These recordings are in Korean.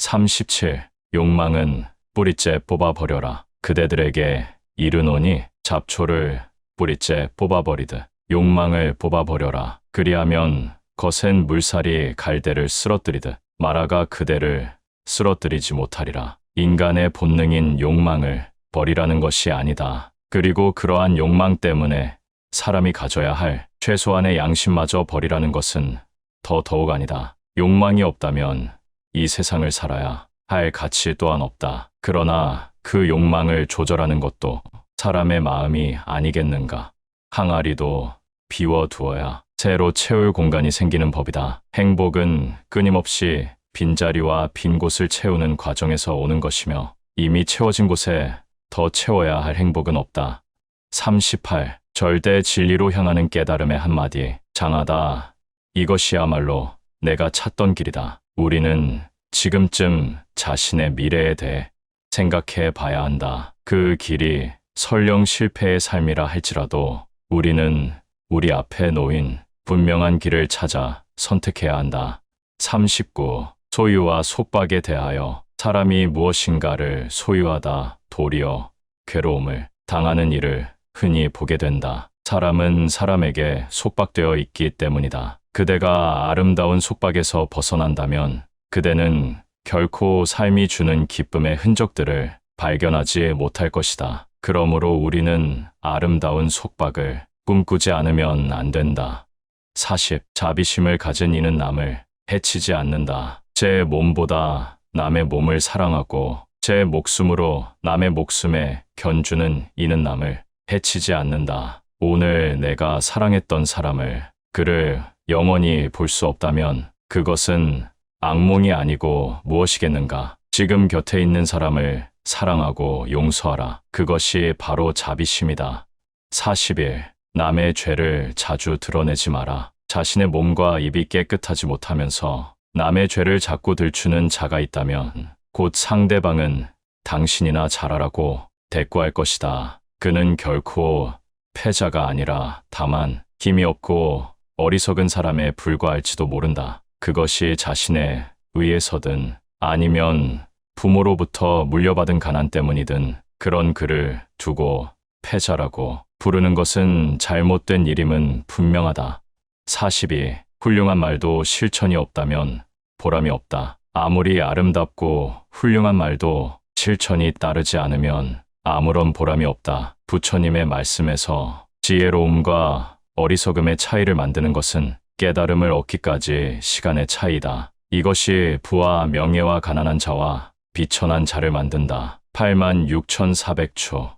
37. 욕망은 뿌리째 뽑아버려라. 그대들에게 이르노니 잡초를 뿌리째 뽑아버리듯 욕망을 뽑아버려라. 그리하면 거센 물살이 갈대를 쓰러뜨리듯 마라가 그대를 쓰러뜨리지 못하리라. 인간의 본능인 욕망을 버리라는 것이 아니다. 그리고 그러한 욕망 때문에 사람이 가져야 할 최소한의 양심마저 버리라는 것은 더더욱 아니다. 욕망이 없다면 이 세상을 살아야 할 가치 또한 없다. 그러나 그 욕망을 조절하는 것도 사람의 마음이 아니겠는가. 항아리도 비워두어야 새로 채울 공간이 생기는 법이다. 행복은 끊임없이 빈자리와 빈 곳을 채우는 과정에서 오는 것이며 이미 채워진 곳에 더 채워야 할 행복은 없다. 38. 절대 진리로 향하는 깨달음의 한마디. 장하다. 이것이야말로 내가 찾던 길이다. 우리는 지금쯤 자신의 미래에 대해 생각해 봐야 한다. 그 길이 설령 실패의 삶이라 할지라도 우리는 우리 앞에 놓인 분명한 길을 찾아 선택해야 한다. 39. 소유와 속박에 대하여 사람이 무엇인가를 소유하다 도리어 괴로움을 당하는 일을 흔히 보게 된다. 사람은 사람에게 속박되어 있기 때문이다. 그대가 아름다운 속박에서 벗어난다면 그대는 결코 삶이 주는 기쁨의 흔적들을 발견하지 못할 것이다. 그러므로 우리는 아름다운 속박을 꿈꾸지 않으면 안 된다. 40. 자비심을 가진 이는 남을 해치지 않는다. 제 몸보다 남의 몸을 사랑하고 제 목숨으로 남의 목숨에 견주는 이는 남을 해치지 않는다. 오늘 내가 사랑했던 사람을 그를 영원히 볼 수 없다면 그것은 악몽이 아니고 무엇이겠는가. 지금 곁에 있는 사람을 사랑하고 용서하라. 그것이 바로 자비심이다. 41. 남의 죄를 자주 드러내지 마라. 자신의 몸과 입이 깨끗하지 못하면서 남의 죄를 자꾸 들추는 자가 있다면 곧 상대방은 당신이나 잘하라고 대꾸할 것이다. 그는 결코 패자가 아니라 다만 힘이 없고 어리석은 사람에 불과할지도 모른다. 그것이 자신의 의에서든 아니면 부모로부터 물려받은 가난 때문이든 그런 그를 두고 패자라고 부르는 것은 잘못된 일임은 분명하다. 42. 훌륭한 말도 실천이 없다면 보람이 없다. 아무리 아름답고 훌륭한 말도 실천이 따르지 않으면 아무런 보람이 없다. 부처님의 말씀에서 지혜로움과 어리석음의 차이를 만드는 것은 깨달음을 얻기까지 시간의 차이다. 이것이 부와 명예와 가난한 자와 비천한 자를 만든다. 86,400초.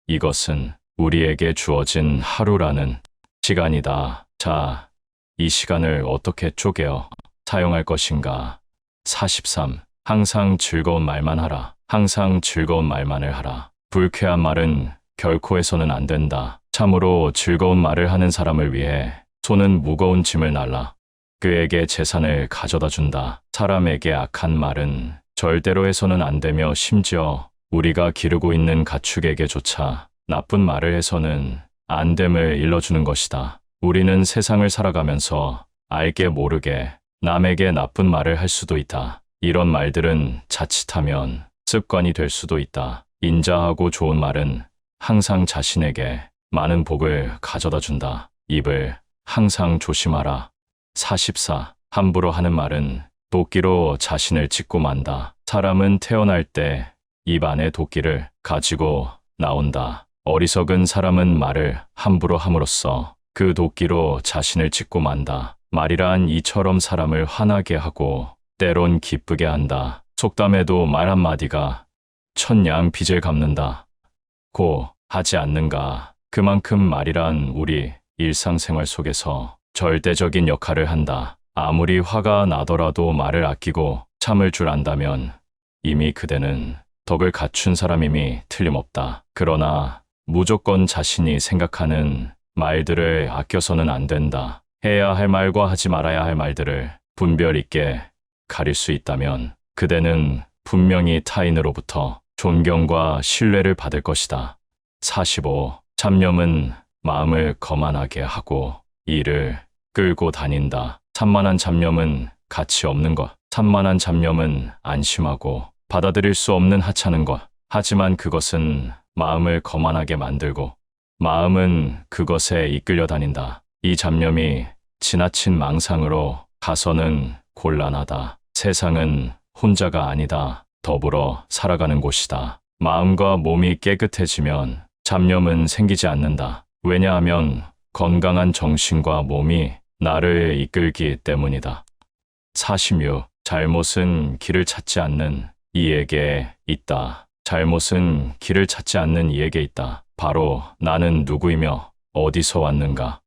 이것은 우리에게 주어진 하루라는 시간이다. 자, 이 시간을 어떻게 쪼개어 사용할 것인가? 43. 항상 즐거운 말만 하라. 항상 즐거운 말만을 하라. 불쾌한 말은 결코 해서는 안 된다. 참으로 즐거운 말을 하는 사람을 위해 손은 무거운 짐을 날라 그에게 재산을 가져다 준다. 사람에게 악한 말은 절대로 해서는 안 되며 심지어 우리가 기르고 있는 가축에게조차 나쁜 말을 해서는 안 됨을 일러주는 것이다. 우리는 세상을 살아가면서 알게 모르게 남에게 나쁜 말을 할 수도 있다. 이런 말들은 자칫하면 습관이 될 수도 있다. 인자하고 좋은 말은 항상 자신에게 많은 복을 가져다 준다. 입을 항상 조심하라. 44. 함부로 하는 말은 도끼로 자신을 찍고 만다. 사람은 태어날 때 입 안에 도끼를 가지고 나온다. 어리석은 사람은 말을 함부로 함으로써 그 도끼로 자신을 찍고 만다. 말이란 이처럼 사람을 화나게 하고 때론 기쁘게 한다. 속담에도 말 한마디가 천냥 빚을 갚는다. 고 하지 않는가. 그만큼 말이란 우리 일상생활 속에서 절대적인 역할을 한다. 아무리 화가 나더라도 말을 아끼고 참을 줄 안다면 이미 그대는 덕을 갖춘 사람임이 틀림없다. 그러나 무조건 자신이 생각하는 말들을 아껴서는 안 된다. 해야 할 말과 하지 말아야 할 말들을 분별 있게 가릴 수 있다면 그대는 분명히 타인으로부터 존경과 신뢰를 받을 것이다. 45. 잡념은 마음을 거만하게 하고 이를 끌고 다닌다. 산만한 잡념은 가치 없는 것. 산만한 잡념은 안심하고 받아들일 수 없는 하찮은 것. 하지만 그것은 마음을 거만하게 만들고 마음은 그것에 이끌려 다닌다. 이 잡념이 지나친 망상으로 가서는 곤란하다. 세상은 혼자가 아니다. 더불어 살아가는 곳이다. 마음과 몸이 깨끗해지면 잡념은 생기지 않는다. 왜냐하면 건강한 정신과 몸이 나를 이끌기 때문이다. 46. 잘못은 길을 찾지 않는 이에게 있다. 잘못은 길을 찾지 않는 이에게 있다. 바로 나는 누구이며 어디서 왔는가?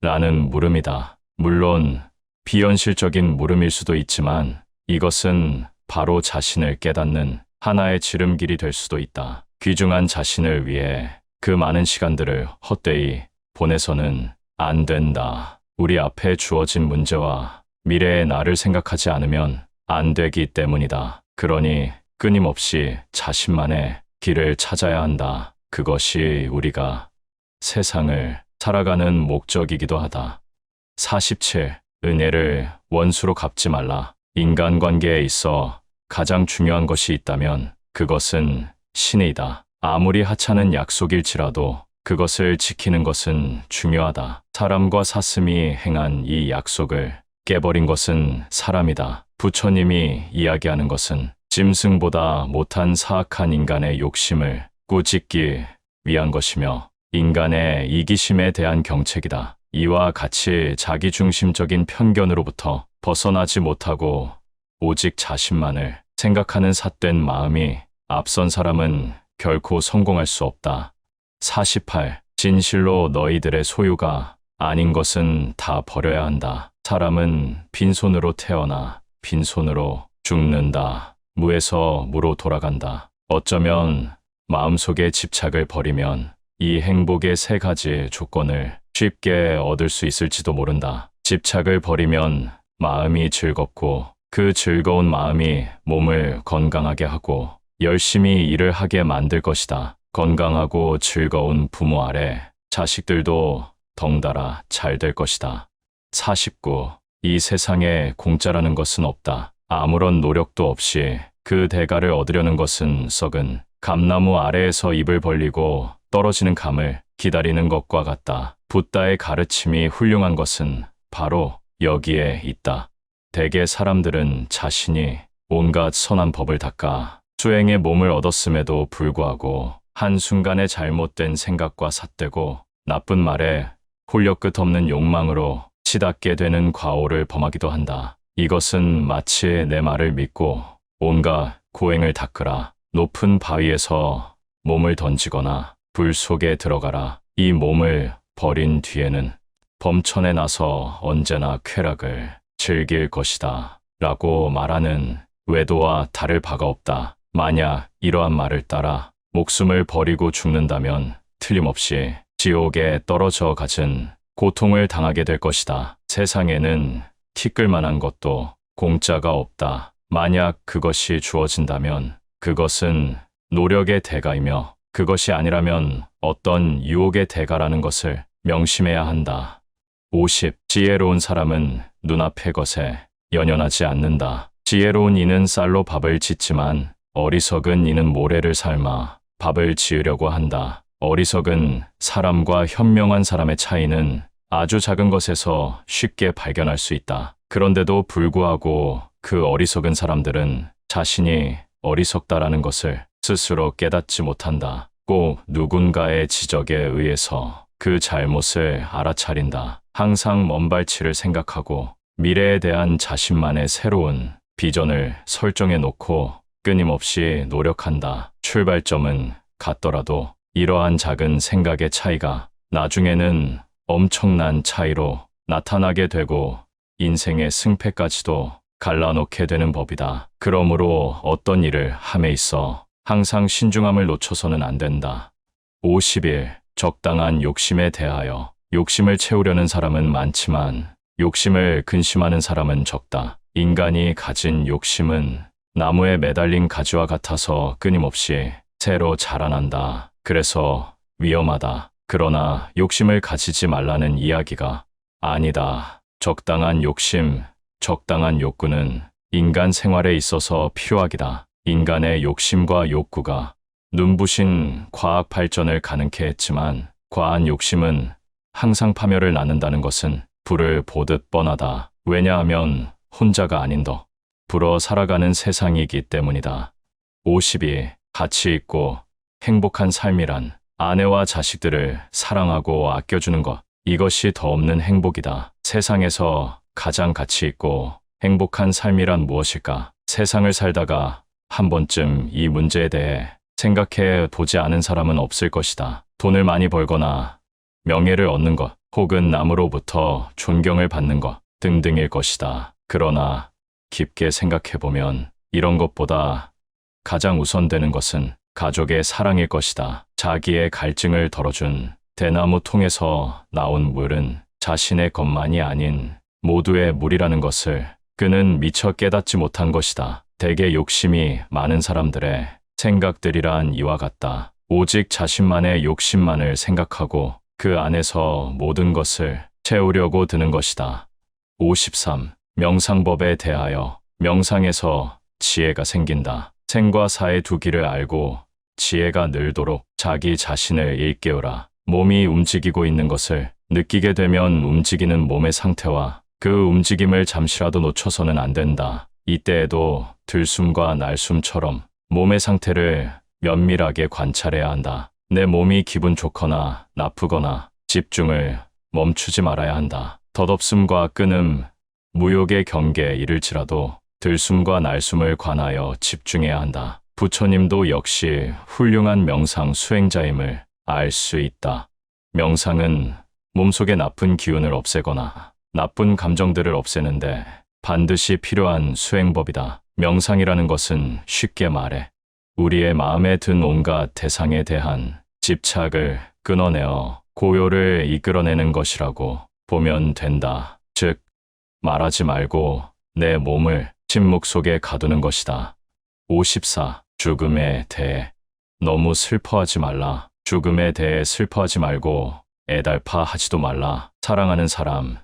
라는 물음이다. 물론 비현실적인 물음일 수도 있지만 이것은 바로 자신을 깨닫는 하나의 지름길이 될 수도 있다. 귀중한 자신을 위해 그 많은 시간들을 헛되이 보내서는 안 된다. 우리 앞에 주어진 문제와 미래의 나를 생각하지 않으면 안 되기 때문이다. 그러니 끊임없이 자신만의 길을 찾아야 한다. 그것이 우리가 세상을 살아가는 목적이기도 하다. 47. 은혜를 원수로 갚지 말라. 인간관계에 있어 가장 중요한 것이 있다면 그것은 신의다. 아무리 하찮은 약속일지라도 그것을 지키는 것은 중요하다. 사람과 사슴이 행한 이 약속을 깨버린 것은 사람이다. 부처님이 이야기하는 것은 짐승보다 못한 사악한 인간의 욕심을 꾸짖기 위한 것이며 인간의 이기심에 대한 경책이다. 이와 같이 자기중심적인 편견으로부터 벗어나지 못하고 오직 자신만을 생각하는 삿된 마음이 앞선 사람은 결코 성공할 수 없다. 48. 진실로 너희들의 소유가 아닌 것은 다 버려야 한다. 사람은 빈손으로 태어나 빈손으로 죽는다. 무에서 무로 돌아간다. 어쩌면 마음속의 집착을 버리면 이 행복의 세 가지 조건을 쉽게 얻을 수 있을지도 모른다. 집착을 버리면 마음이 즐겁고 그 즐거운 마음이 몸을 건강하게 하고 열심히 일을 하게 만들 것이다. 건강하고 즐거운 부모 아래 자식들도 덩달아 잘 될 것이다. 49. 이 세상에 공짜라는 것은 없다. 아무런 노력도 없이 그 대가를 얻으려는 것은 썩은 감나무 아래에서 입을 벌리고 떨어지는 감을 기다리는 것과 같다. 붓다의 가르침이 훌륭한 것은 바로 여기에 있다. 대개 사람들은 자신이 온갖 선한 법을 닦아 수행의 몸을 얻었음에도 불구하고 한순간의 잘못된 생각과 삿대고 나쁜 말에 홀려 끝없는 욕망으로 치닫게 되는 과오를 범하기도 한다. 이것은 마치 내 말을 믿고 온갖 고행을 닦으라. 높은 바위에서 몸을 던지거나 불 속에 들어가라. 이 몸을 버린 뒤에는 범천에 나서 언제나 쾌락을 즐길 것이다. 라고 말하는 외도와 다를 바가 없다. 만약 이러한 말을 따라 목숨을 버리고 죽는다면 틀림없이 지옥에 떨어져 가진 고통을 당하게 될 것이다. 세상에는 티끌만한 것도 공짜가 없다. 만약 그것이 주어진다면 그것은 노력의 대가이며 그것이 아니라면 어떤 유혹의 대가라는 것을 명심해야 한다. 50. 지혜로운 사람은 눈앞의 것에 연연하지 않는다. 지혜로운 이는 쌀로 밥을 짓지만 어리석은 이는 모래를 삶아 밥을 지으려고 한다. 어리석은 사람과 현명한 사람의 차이는 아주 작은 것에서 쉽게 발견할 수 있다. 그런데도 불구하고 그 어리석은 사람들은 자신이 어리석다라는 것을 스스로 깨닫지 못한다. 꼭 누군가의 지적에 의해서 그 잘못을 알아차린다. 항상 먼발치를 생각하고 미래에 대한 자신만의 새로운 비전을 설정해 놓고 끊임없이 노력한다. 출발점은 같더라도 이러한 작은 생각의 차이가 나중에는 엄청난 차이로 나타나게 되고 인생의 승패까지도 갈라놓게 되는 법이다. 그러므로 어떤 일을 함에 있어 항상 신중함을 놓쳐서는 안 된다. 51. 적당한 욕심에 대하여 욕심을 채우려는 사람은 많지만 욕심을 근심하는 사람은 적다. 인간이 가진 욕심은 나무에 매달린 가지와 같아서 끊임없이 새로 자라난다. 그래서 위험하다. 그러나 욕심을 가지지 말라는 이야기가 아니다. 적당한 욕심, 적당한 욕구는 인간 생활에 있어서 필요하기다. 인간의 욕심과 욕구가 눈부신 과학 발전을 가능케 했지만 과한 욕심은 항상 파멸을 낳는다는 것은 불을 보듯 뻔하다. 왜냐하면 혼자가 아닌 더 불어 살아가는 세상이기 때문이다. 52. 가치 있고 행복한 삶이란 아내와 자식들을 사랑하고 아껴주는 것. 이것이 더 없는 행복이다. 세상에서 가장 가치 있고 행복한 삶이란 무엇일까? 세상을 살다가 한 번쯤 이 문제에 대해 생각해 보지 않은 사람은 없을 것이다. 돈을 많이 벌거나 명예를 얻는 것, 혹은 남으로부터 존경을 받는 것 등등일 것이다. 그러나 깊게 생각해보면 이런 것보다 가장 우선되는 것은 가족의 사랑일 것이다. 자기의 갈증을 덜어준 대나무 통에서 나온 물은 자신의 것만이 아닌 모두의 물이라는 것을 그는 미처 깨닫지 못한 것이다. 대개 욕심이 많은 사람들의 생각들이란 이와 같다. 오직 자신만의 욕심만을 생각하고 그 안에서 모든 것을 채우려고 드는 것이다. 53. 명상법에 대하여 명상에서 지혜가 생긴다. 생과 사의 두 길을 알고 지혜가 늘도록 자기 자신을 일깨우라. 몸이 움직이고 있는 것을 느끼게 되면 움직이는 몸의 상태와 그 움직임을 잠시라도 놓쳐서는 안 된다. 이때에도 들숨과 날숨처럼 몸의 상태를 면밀하게 관찰해야 한다. 내 몸이 기분 좋거나 나쁘거나 집중을 멈추지 말아야 한다. 덧없음과 끊음, 무욕의 경계에 이를지라도 들숨과 날숨을 관하여 집중해야 한다. 부처님도 역시 훌륭한 명상 수행자임을 알 수 있다. 명상은 몸속의 나쁜 기운을 없애거나 나쁜 감정들을 없애는데 반드시 필요한 수행법이다. 명상이라는 것은 쉽게 말해 우리의 마음에 든 온갖 대상에 대한 집착을 끊어내어 고요를 이끌어내는 것이라고 보면 된다. 즉, 말하지 말고 내 몸을 침묵 속에 가두는 것이다. 54. 죽음에 대해 너무 슬퍼하지 말라. 죽음에 대해 슬퍼하지 말고 애달파하지도 말라. 사랑하는 사람,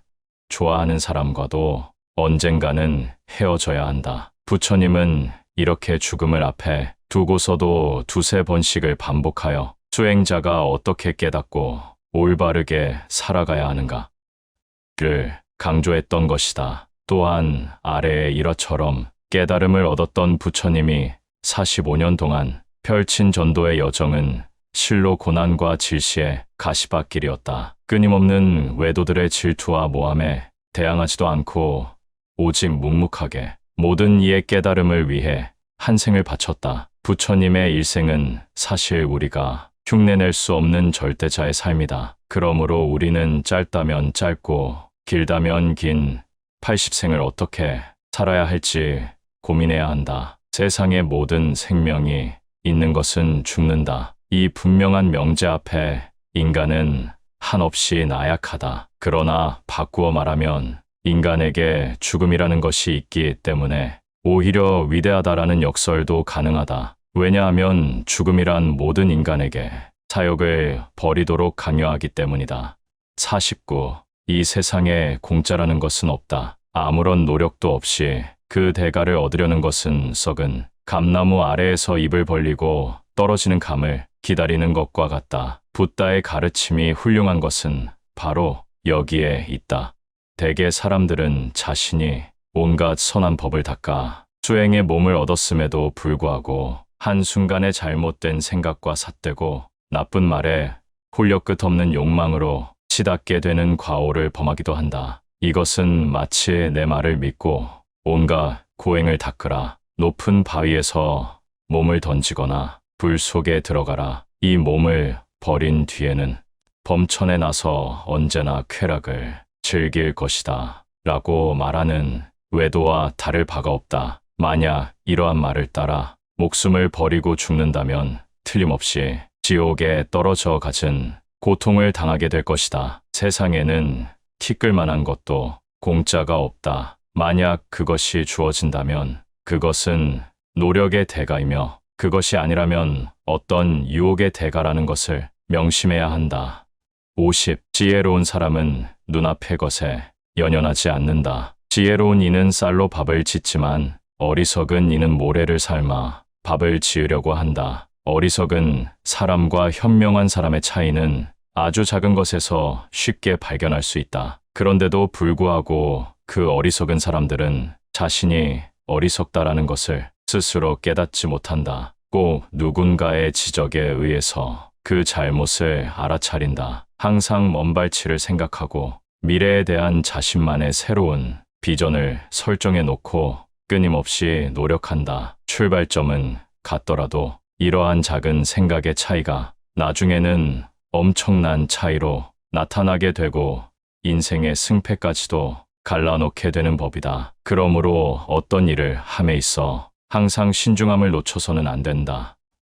좋아하는 사람과도 언젠가는 헤어져야 한다. 부처님은 이렇게 죽음을 앞에 두고서도 두세 번씩을 반복하여 수행자가 어떻게 깨닫고 올바르게 살아가야 하는가를 강조했던 것이다. 또한 아래의 일화처럼 깨달음을 얻었던 부처님이 45년 동안 펼친 전도의 여정은 실로 고난과 질시의 가시밭길이었다. 끊임없는 외도들의 질투와 모함에 대항하지도 않고 오직 묵묵하게 모든 이의 깨달음을 위해 한 생을 바쳤다. 부처님의 일생은 사실 우리가 흉내낼 수 없는 절대자의 삶이다. 그러므로 우리는 짧다면 짧고 길다면 긴 80생을 어떻게 살아야 할지 고민해야 한다. 세상의 모든 생명이 있는 것은 죽는다. 이 분명한 명제 앞에 인간은 한없이 나약하다. 그러나 바꾸어 말하면 인간에게 죽음이라는 것이 있기 때문에 오히려 위대하다라는 역설도 가능하다. 왜냐하면 죽음이란 모든 인간에게 사욕을 버리도록 강요하기 때문이다. 49. 이 세상에 공짜라는 것은 없다. 아무런 노력도 없이 그 대가를 얻으려는 것은 썩은 감나무 아래에서 입을 벌리고 떨어지는 감을 기다리는 것과 같다. 붓다의 가르침이 훌륭한 것은 바로 여기에 있다. 대개 사람들은 자신이 온갖 선한 법을 닦아 수행의 몸을 얻었음에도 불구하고 한순간의 잘못된 생각과 삿되고 나쁜 말에 홀려 끝없는 욕망으로 치닫게 되는 과오를 범하기도 한다. 이것은 마치 내 말을 믿고 온갖 고행을 닦으라, 높은 바위에서 몸을 던지거나 불 속에 들어가라. 이 몸을 버린 뒤에는 범천에 나서 언제나 쾌락을 즐길 것이다 라고 말하는 외도와 다를 바가 없다. 만약 이러한 말을 따라 목숨을 버리고 죽는다면 틀림없이 지옥에 떨어져 갖은 고통을 당하게 될 것이다. 세상에는 티끌만한 것도 공짜가 없다. 만약 그것이 주어진다면 그것은 노력의 대가이며 그것이 아니라면 어떤 유혹의 대가라는 것을 명심해야 한다. 50. 지혜로운 사람은 눈앞의 것에 연연하지 않는다. 지혜로운 이는 쌀로 밥을 짓지만 어리석은 이는 모래를 삶아 밥을 지으려고 한다. 어리석은 사람과 현명한 사람의 차이는 아주 작은 것에서 쉽게 발견할 수 있다. 그런데도 불구하고 그 어리석은 사람들은 자신이 어리석다라는 것을 스스로 깨닫지 못한다. 꼭 누군가의 지적에 의해서 그 잘못을 알아차린다. 항상 먼발치를 생각하고 미래에 대한 자신만의 새로운 비전을 설정해 놓고 끊임없이 노력한다. 출발점은 같더라도 이러한 작은 생각의 차이가 나중에는 엄청난 차이로 나타나게 되고 인생의 승패까지도 갈라놓게 되는 법이다. 그러므로 어떤 일을 함에 있어 항상 신중함을 놓쳐서는 안 된다.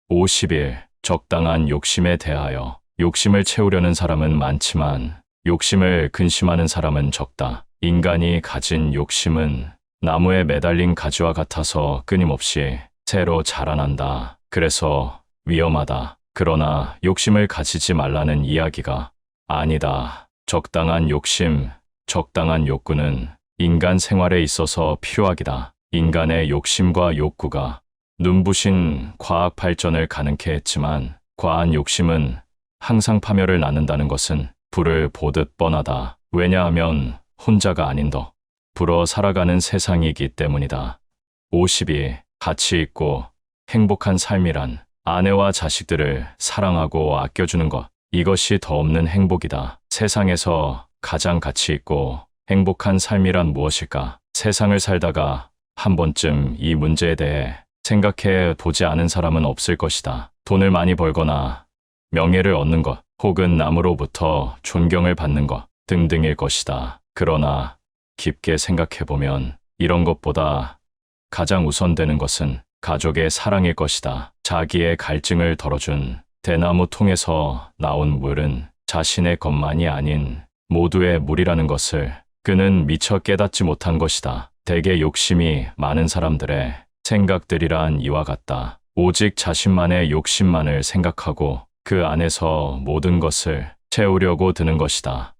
50일 적당한 욕심에 대하여 욕심을 채우려는 사람은 많지만 욕심을 근심하는 사람은 적다. 인간이 가진 욕심은 나무에 매달린 가지와 같아서 끊임없이 새로 자라난다. 그래서 위험하다. 그러나 욕심을 가지지 말라는 이야기가 아니다. 적당한 욕심, 적당한 욕구는 인간 생활에 있어서 필요하기다. 인간의 욕심과 욕구가 눈부신 과학 발전을 가능케 했지만 과한 욕심은 항상 파멸을 낳는다는 것은 불을 보듯 뻔하다. 왜냐하면 혼자가 아닌 더 불어 살아가는 세상이기 때문이다. 52. 가치 있고 행복한 삶이란 아내와 자식들을 사랑하고 아껴주는 것. 이것이 더 없는 행복이다. 세상에서 가장 가치 있고 행복한 삶이란 무엇일까? 세상을 살다가 한 번쯤 이 문제에 대해 생각해 보지 않은 사람은 없을 것이다. 돈을 많이 벌거나 명예를 얻는 것, 혹은 남으로부터 존경을 받는 것 등등일 것이다. 그러나 깊게 생각해보면 이런 것보다 가장 우선되는 것은 가족의 사랑일 것이다. 자기의 갈증을 덜어준 대나무 통에서 나온 물은 자신의 것만이 아닌 모두의 물이라는 것을 그는 미처 깨닫지 못한 것이다. 대개 욕심이 많은 사람들의 생각들이란 이와 같다. 오직 자신만의 욕심만을 생각하고 그 안에서 모든 것을 채우려고 드는 것이다.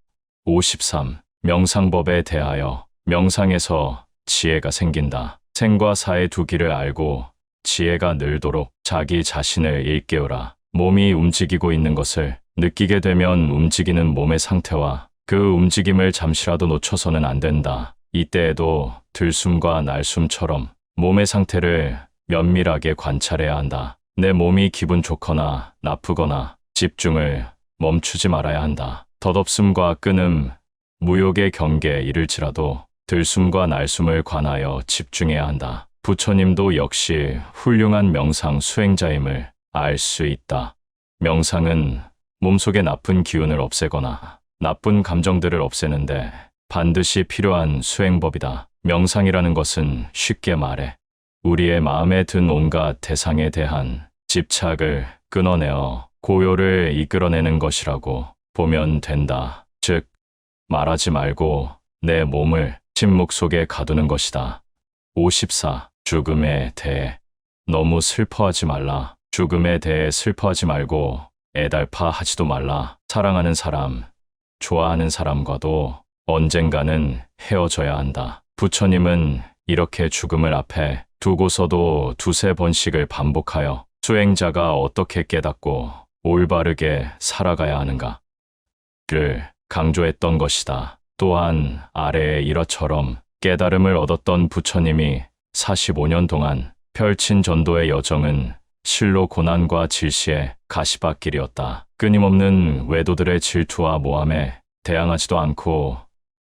53. 명상법에 대하여 명상에서 지혜가 생긴다. 생과 사의 두 길을 알고 지혜가 늘도록 자기 자신을 일깨우라. 몸이 움직이고 있는 것을 느끼게 되면 움직이는 몸의 상태와 그 움직임을 잠시라도 놓쳐서는 안 된다. 이때에도 들숨과 날숨처럼 몸의 상태를 면밀하게 관찰해야 한다. 내 몸이 기분 좋거나 나쁘거나 집중을 멈추지 말아야 한다. 덧없음과 끊음, 무욕의 경계에 이를지라도 들숨과 날숨을 관하여 집중해야 한다. 부처님도 역시 훌륭한 명상 수행자임을 알 수 있다. 명상은 몸속의 나쁜 기운을 없애거나 나쁜 감정들을 없애는데 반드시 필요한 수행법이다. 명상이라는 것은 쉽게 말해 우리의 마음에 든 온갖 대상에 대한 집착을 끊어내어 고요를 이끌어내는 것이라고 보면 된다. 즉, 말하지 말고 내 몸을 침묵 속에 가두는 것이다. 54. 죽음에 대해 너무 슬퍼하지 말라. 죽음에 대해 슬퍼하지 말고 애달파하지도 말라. 사랑하는 사람, 좋아하는 사람과도 언젠가는 헤어져야 한다. 부처님은 이렇게 죽음을 앞에 두고서도 두세 번씩을 반복하여 수행자가 어떻게 깨닫고 올바르게 살아가야 하는가를 강조했던 것이다. 또한 아래의 일화처럼 깨달음을 얻었던 부처님이 45년 동안 펼친 전도의 여정은 실로 고난과 질시의 가시밭길이었다. 끊임없는 외도들의 질투와 모함에 대항하지도 않고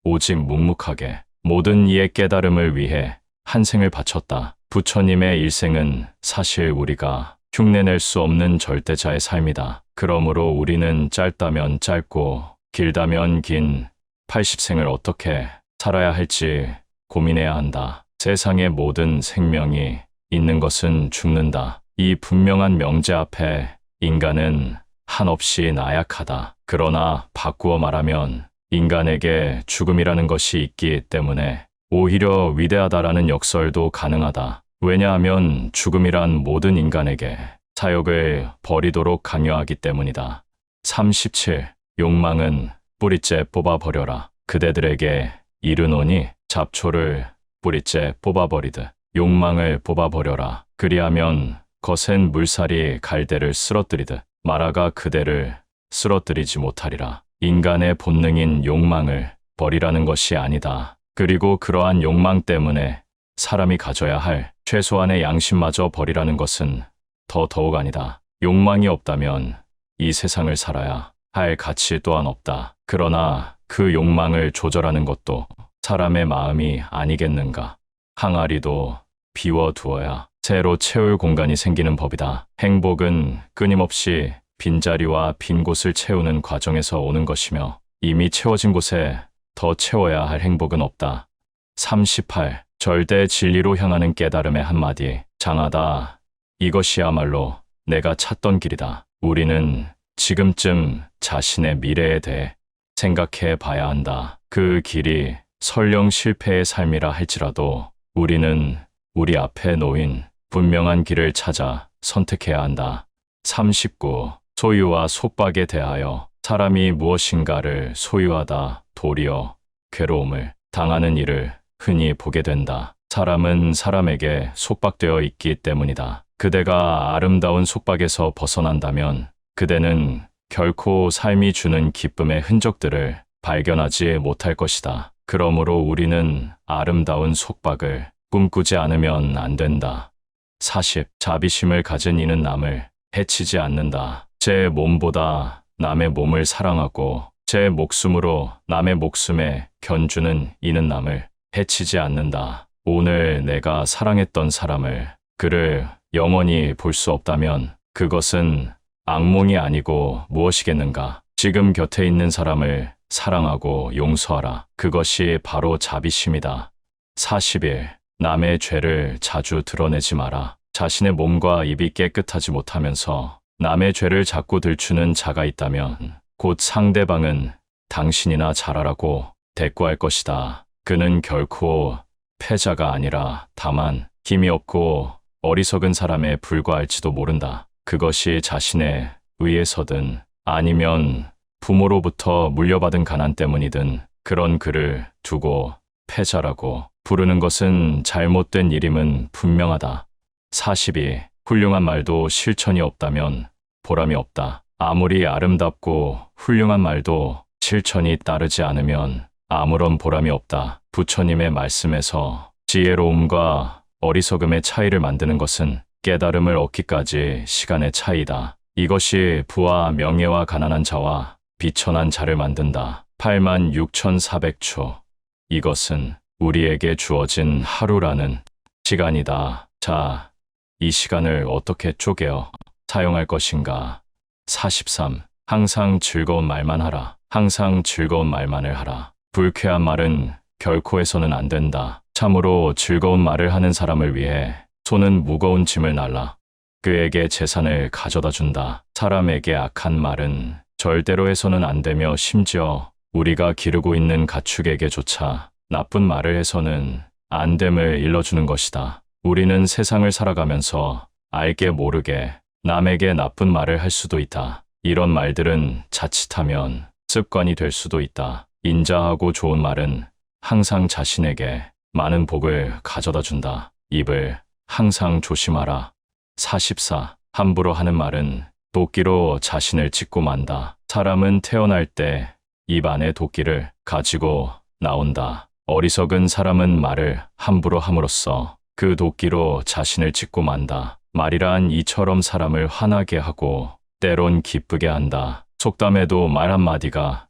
오직 묵묵하게 모든 이의 깨달음을 위해 한 생을 바쳤다. 부처님의 일생은 사실 우리가 흉내낼 수 없는 절대자의 삶이다. 그러므로 우리는 짧다면 짧고 길다면 긴 80생을 어떻게 살아야 할지 고민해야 한다. 세상의 모든 생명이 있는 것은 죽는다. 이 분명한 명제 앞에 인간은 한없이 나약하다. 그러나 바꾸어 말하면 인간에게 죽음이라는 것이 있기 때문에 오히려 위대하다라는 역설도 가능하다. 왜냐하면 죽음이란 모든 인간에게 사욕을 버리도록 강요하기 때문이다. 37. 욕망은 뿌리째 뽑아버려라. 그대들에게 이르노니 잡초를 뿌리째 뽑아버리듯 욕망을 뽑아버려라. 그리하면 거센 물살이 갈대를 쓰러뜨리듯 마라가 그대를 쓰러뜨리지 못하리라. 인간의 본능인 욕망을 버리라는 것이 아니다. 그리고 그러한 욕망 때문에 사람이 가져야 할 최소한의 양심마저 버리라는 것은 더더욱 아니다. 욕망이 없다면 이 세상을 살아야 할 가치 또한 없다. 그러나 그 욕망을 조절하는 것도 사람의 마음이 아니겠는가. 항아리도 비워두어야 새로 채울 공간이 생기는 법이다. 행복은 끊임없이 빈자리와 빈 곳을 채우는 과정에서 오는 것이며 이미 채워진 곳에 더 채워야 할 행복은 없다. 38. 절대 진리로 향하는 깨달음의 한마디. 장하다. 이것이야말로 내가 찾던 길이다. 우리는 지금쯤 자신의 미래에 대해 생각해 봐야 한다. 그 길이 설령 실패의 삶이라 할지라도 우리는 우리 앞에 놓인 분명한 길을 찾아 선택해야 한다. 39. 소유와 속박에 대하여. 사람이 무엇인가를 소유하다 도리어 괴로움을 당하는 일을 흔히 보게 된다. 사람은 사람에게 속박되어 있기 때문이다. 그대가 아름다운 속박에서 벗어난다면 그대는 결코 삶이 주는 기쁨의 흔적들을 발견하지 못할 것이다. 그러므로 우리는 아름다운 속박을 꿈꾸지 않으면 안 된다. 40. 자비심을 가진 이는 남을 해치지 않는다. 제 몸보다 남의 몸을 사랑하고 제 목숨으로 남의 목숨에 견주는 이는 남을 해치지 않는다. 오늘 내가 사랑했던 사람을, 그를 영원히 볼 수 없다면 그것은 악몽이 아니고 무엇이겠는가. 지금 곁에 있는 사람을 사랑하고 용서하라. 그것이 바로 자비심이다. 41. 남의 죄를 자주 드러내지 마라. 자신의 몸과 입이 깨끗하지 못하면서 남의 죄를 자꾸 들추는 자가 있다면 곧 상대방은 당신이나 잘하라고 대꾸할 것이다. 그는 결코 패자가 아니라 다만 힘이 없고 어리석은 사람에 불과할지도 모른다. 그것이 자신의 의에서든 아니면 부모로부터 물려받은 가난 때문이든 그런 그를 두고 패자라고 부르는 것은 잘못된 일임은 분명하다. 42. 훌륭한 말도 실천이 없다면 보람이 없다. 아무리 아름답고 훌륭한 말도 실천이 따르지 않으면 아무런 보람이 없다. 부처님의 말씀에서 지혜로움과 어리석음의 차이를 만드는 것은 깨달음을 얻기까지 시간의 차이다. 이것이 부와 명예와 가난한 자와 비천한 자를 만든다. 86,400초. 이것은 우리에게 주어진 하루라는 시간이다. 자, 이 시간을 어떻게 쪼개어 사용할 것인가? 43. 항상 즐거운 말만 하라. 항상 즐거운 말만을 하라. 불쾌한 말은 결코 해서는 안 된다. 참으로 즐거운 말을 하는 사람을 위해 손은 무거운 짐을 날라 그에게 재산을 가져다 준다. 사람에게 악한 말은 절대로 해서는 안 되며 심지어 우리가 기르고 있는 가축에게조차 나쁜 말을 해서는 안 됨을 일러주는 것이다. 우리는 세상을 살아가면서 알게 모르게 남에게 나쁜 말을 할 수도 있다. 이런 말들은 자칫하면 습관이 될 수도 있다. 인자하고 좋은 말은 항상 자신에게 많은 복을 가져다 준다. 입을 항상 조심하라. 44. 함부로 하는 말은 도끼로 자신을 찍고 만다. 사람은 태어날 때 입 안에 도끼를 가지고 나온다. 어리석은 사람은 말을 함부로 함으로써 그 도끼로 자신을 찍고 만다. 말이란 이처럼 사람을 화나게 하고 때론 기쁘게 한다. 속담에도 말 한마디가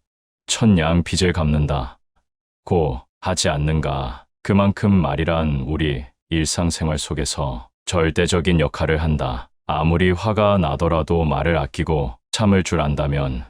천냥 빚을 갚는다. 고 하지 않는가. 그만큼 말이란 우리 일상생활 속에서 절대적인 역할을 한다. 아무리 화가 나더라도 말을 아끼고 참을 줄 안다면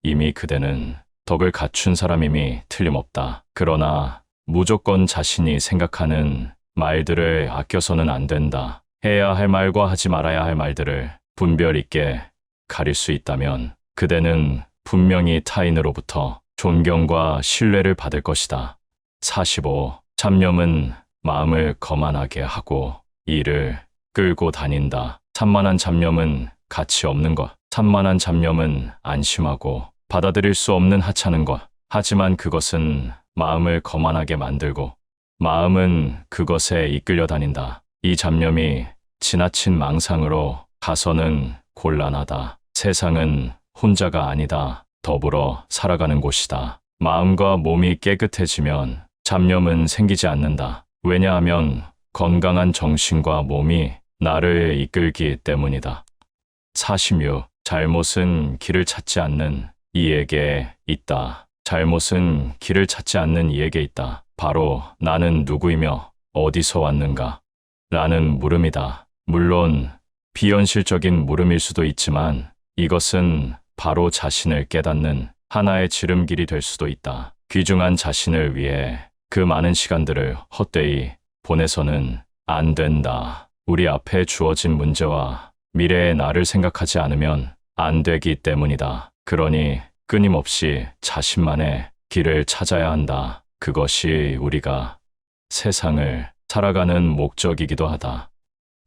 이미 그대는 덕을 갖춘 사람임이 틀림없다. 그러나 무조건 자신이 생각하는 말들을 아껴서는 안 된다. 해야 할 말과 하지 말아야 할 말들을 분별 있게 가릴 수 있다면 그대는 분명히 타인으로부터 존경과 신뢰를 받을 것이다. 45. 잡념은 마음을 거만하게 하고 이를 끌고 다닌다. 산만한 잡념은 가치 없는 것. 산만한 잡념은 안심하고 받아들일 수 없는 하찮은 것. 하지만 그것은 마음을 거만하게 만들고 마음은 그것에 이끌려 다닌다. 이 잡념이 지나친 망상으로 가서는 곤란하다. 세상은 혼자가 아니다. 더불어 살아가는 곳이다. 마음과 몸이 깨끗해지면 잡념은 생기지 않는다. 왜냐하면 건강한 정신과 몸이 나를 이끌기 때문이다. 46. 잘못은 길을 찾지 않는 이에게 있다. 잘못은 길을 찾지 않는 이에게 있다. 바로 나는 누구이며 어디서 왔는가? 라는 물음이다. 물론 비현실적인 물음일 수도 있지만 이것은 바로 자신을 깨닫는 하나의 지름길이 될 수도 있다. 귀중한 자신을 위해 그 많은 시간들을 헛되이 보내서는 안 된다. 우리 앞에 주어진 문제와 미래의 나를 생각하지 않으면 안 되기 때문이다. 그러니 끊임없이 자신만의 길을 찾아야 한다. 그것이 우리가 세상을 살아가는 목적이기도 하다.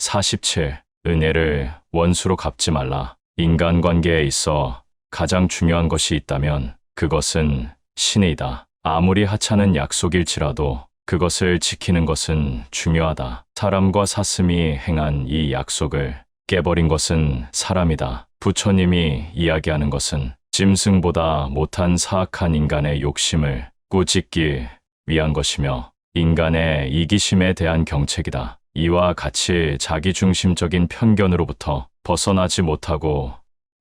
47. 은혜를 원수로 갚지 말라. 인간관계에 있어 가장 중요한 것이 있다면 그것은 신의다. 아무리 하찮은 약속일지라도 그것을 지키는 것은 중요하다. 사람과 사슴이 행한 이 약속을 깨버린 것은 사람이다. 부처님이 이야기하는 것은 짐승보다 못한 사악한 인간의 욕심을 꾸짖기 위한 것이며 인간의 이기심에 대한 경책이다. 이와 같이 자기중심적인 편견으로부터 벗어나지 못하고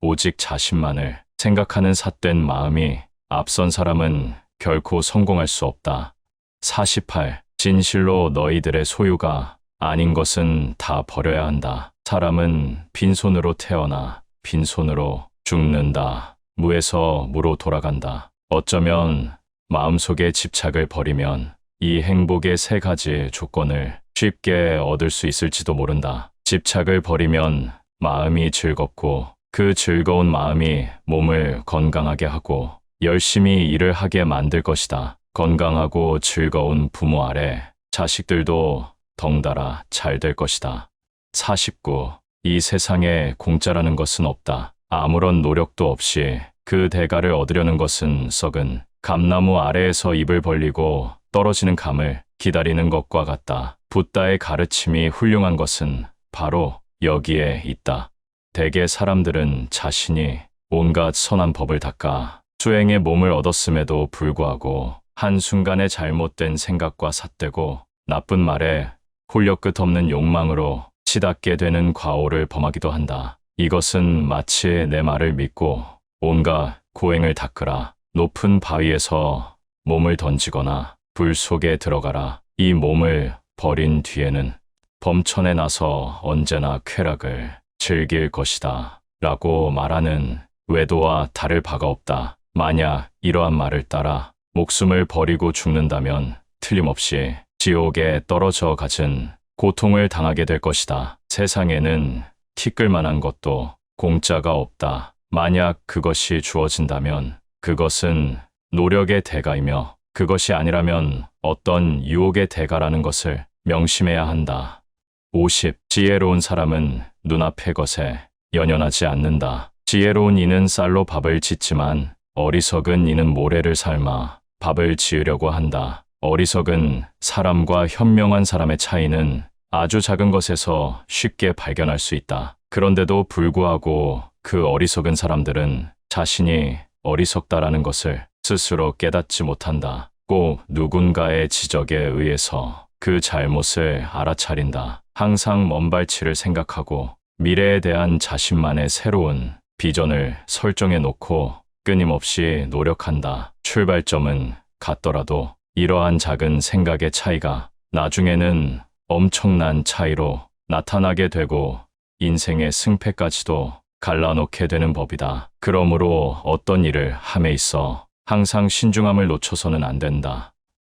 오직 자신만을 생각하는 삿된 마음이 앞선 사람은 결코 성공할 수 없다. 48. 진실로 너희들의 소유가 아닌 것은 다 버려야 한다. 사람은 빈손으로 태어나 빈손으로 죽는다. 무에서 무로 돌아간다. 어쩌면 마음속의 집착을 버리면 이 행복의 세 가지 조건을 쉽게 얻을 수 있을지도 모른다. 집착을 버리면 마음이 즐겁고 그 즐거운 마음이 몸을 건강하게 하고 열심히 일을 하게 만들 것이다. 건강하고 즐거운 부모 아래 자식들도 덩달아 잘 될 것이다. 49. 이 세상에 공짜라는 것은 없다. 아무런 노력도 없이 그 대가를 얻으려는 것은 썩은 감나무 아래에서 입을 벌리고 떨어지는 감을 기다리는 것과 같다. 붓다의 가르침이 훌륭한 것은 바로 여기에 있다. 대개 사람들은 자신이 온갖 선한 법을 닦아 수행의 몸을 얻었음에도 불구하고 한순간의 잘못된 생각과 삿되고 나쁜 말에 홀려 끝없는 욕망으로 치닫게 되는 과오를 범하기도 한다. 이것은 마치 내 말을 믿고 온갖 고행을 닦으라. 높은 바위에서 몸을 던지거나 불 속에 들어가라. 이 몸을 버린 뒤에는 범천에 나서 언제나 쾌락을 즐길 것이다. 라고 말하는 외도와 다를 바가 없다. 만약 이러한 말을 따라 목숨을 버리고 죽는다면 틀림없이 지옥에 떨어져 가진 고통을 당하게 될 것이다. 세상에는 티끌만한 것도 공짜가 없다. 만약 그것이 주어진다면 그것은 노력의 대가이며 그것이 아니라면 어떤 유혹의 대가라는 것을 명심해야 한다. 50. 지혜로운 사람은 눈앞의 것에 연연하지 않는다. 지혜로운 이는 쌀로 밥을 짓지만 어리석은 이는 모래를 삶아 밥을 지으려고 한다. 어리석은 사람과 현명한 사람의 차이는 아주 작은 것에서 쉽게 발견할 수 있다. 그런데도 불구하고 그 어리석은 사람들은 자신이 어리석다라는 것을 스스로 깨닫지 못한다. 꼭 누군가의 지적에 의해서 그 잘못을 알아차린다. 항상 먼발치를 생각하고 미래에 대한 자신만의 새로운 비전을 설정해 놓고 끊임없이 노력한다. 출발점은 같더라도 이러한 작은 생각의 차이가 나중에는 엄청난 차이로 나타나게 되고 인생의 승패까지도 갈라놓게 되는 법이다. 그러므로 어떤 일을 함에 있어 항상 신중함을 놓쳐서는 안 된다.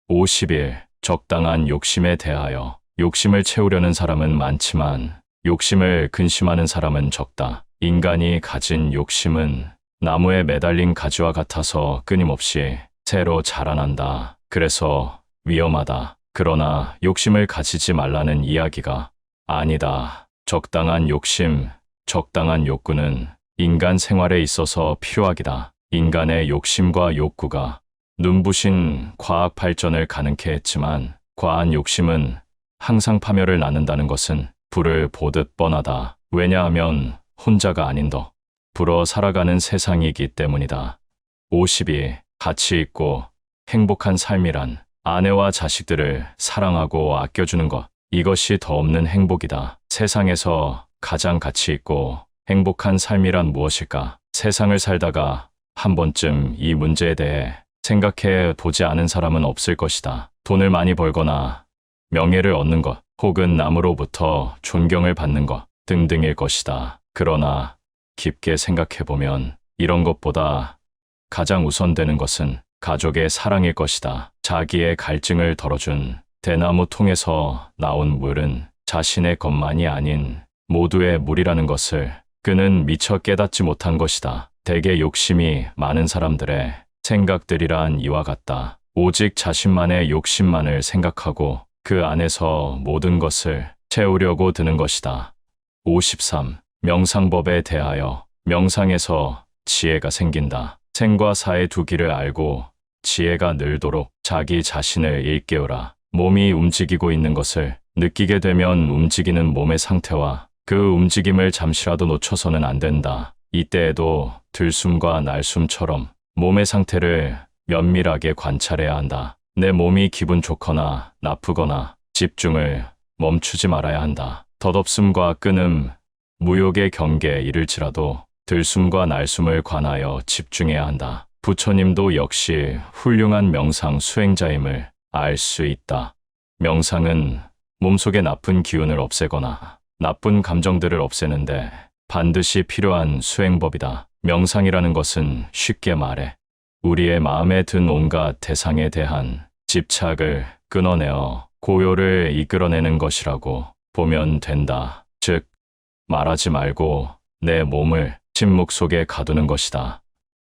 51. 적당한 욕심에 대하여 욕심을 채우려는 사람은 많지만 욕심을 근심하는 사람은 적다. 인간이 가진 욕심은 나무에 매달린 가지와 같아서 끊임없이 새로 자라난다. 그래서 위험하다. 그러나 욕심을 가지지 말라는 이야기가 아니다. 적당한 욕심, 적당한 욕구는 인간 생활에 있어서 필요하기다. 인간의 욕심과 욕구가 눈부신 과학 발전을 가능케 했지만 과한 욕심은 항상 파멸을 낳는다는 것은 불을 보듯 뻔하다. 왜냐하면 혼자가 아닌 더 불어 살아가는 세상이기 때문이다. 52. 가치 있고 행복한 삶이란 아내와 자식들을 사랑하고 아껴주는 것. 이것이 더 없는 행복이다. 세상에서 가장 가치 있고 행복한 삶이란 무엇일까? 세상을 살다가 한 번쯤 이 문제에 대해 생각해 보지 않은 사람은 없을 것이다. 돈을 많이 벌거나 명예를 얻는 것, 혹은 남으로부터 존경을 받는 것 등등일 것이다. 그러나 깊게 생각해 보면 이런 것보다 가장 우선되는 것은 가족의 사랑일 것이다. 자기의 갈증을 덜어준 대나무 통에서 나온 물은 자신의 것만이 아닌 모두의 물이라는 것을 그는 미처 깨닫지 못한 것이다. 대개 욕심이 많은 사람들의 생각들이란 이와 같다. 오직 자신만의 욕심만을 생각하고 그 안에서 모든 것을 채우려고 드는 것이다. 53. 명상법에 대하여 명상에서 지혜가 생긴다. 생과 사의 두 길을 알고 지혜가 늘도록 자기 자신을 일깨우라. 몸이 움직이고 있는 것을 느끼게 되면 움직이는 몸의 상태와 그 움직임을 잠시라도 놓쳐서는 안 된다. 이때에도 들숨과 날숨처럼 몸의 상태를 면밀하게 관찰해야 한다. 내 몸이 기분 좋거나 나쁘거나 집중을 멈추지 말아야 한다. 덧없음과 끊음, 무욕의 경계에 이를지라도 들숨과 날숨을 관하여 집중해야 한다. 부처님도 역시 훌륭한 명상 수행자임을 알 수 있다. 명상은 몸속의 나쁜 기운을 없애거나 나쁜 감정들을 없애는데 반드시 필요한 수행법이다. 명상이라는 것은 쉽게 말해 우리의 마음에 든 온갖 대상에 대한 집착을 끊어내어 고요를 이끌어내는 것이라고 보면 된다. 즉, 말하지 말고 내 몸을 침묵 속에 가두는 것이다.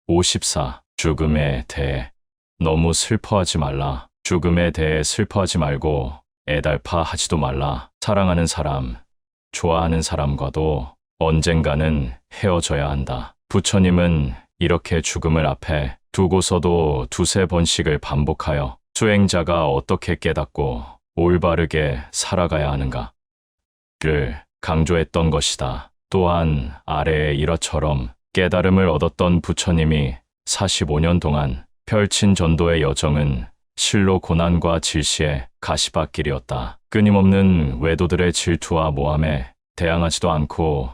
54. 죽음에 대해 너무 슬퍼하지 말라. 죽음에 대해 슬퍼하지 말고 애달파하지도 말라. 사랑하는 사람, 좋아하는 사람과도 언젠가는 헤어져야 한다. 부처님은 이렇게 죽음을 앞에 두고서도 두세 번씩을 반복하여 수행자가 어떻게 깨닫고 올바르게 살아가야 하는가를 강조했던 것이다. 또한 아래의 일화처럼 깨달음을 얻었던 부처님이 45년 동안 펼친 전도의 여정은 실로 고난과 질시의 가시밭길이었다. 끊임없는 외도들의 질투와 모함에 대항하지도 않고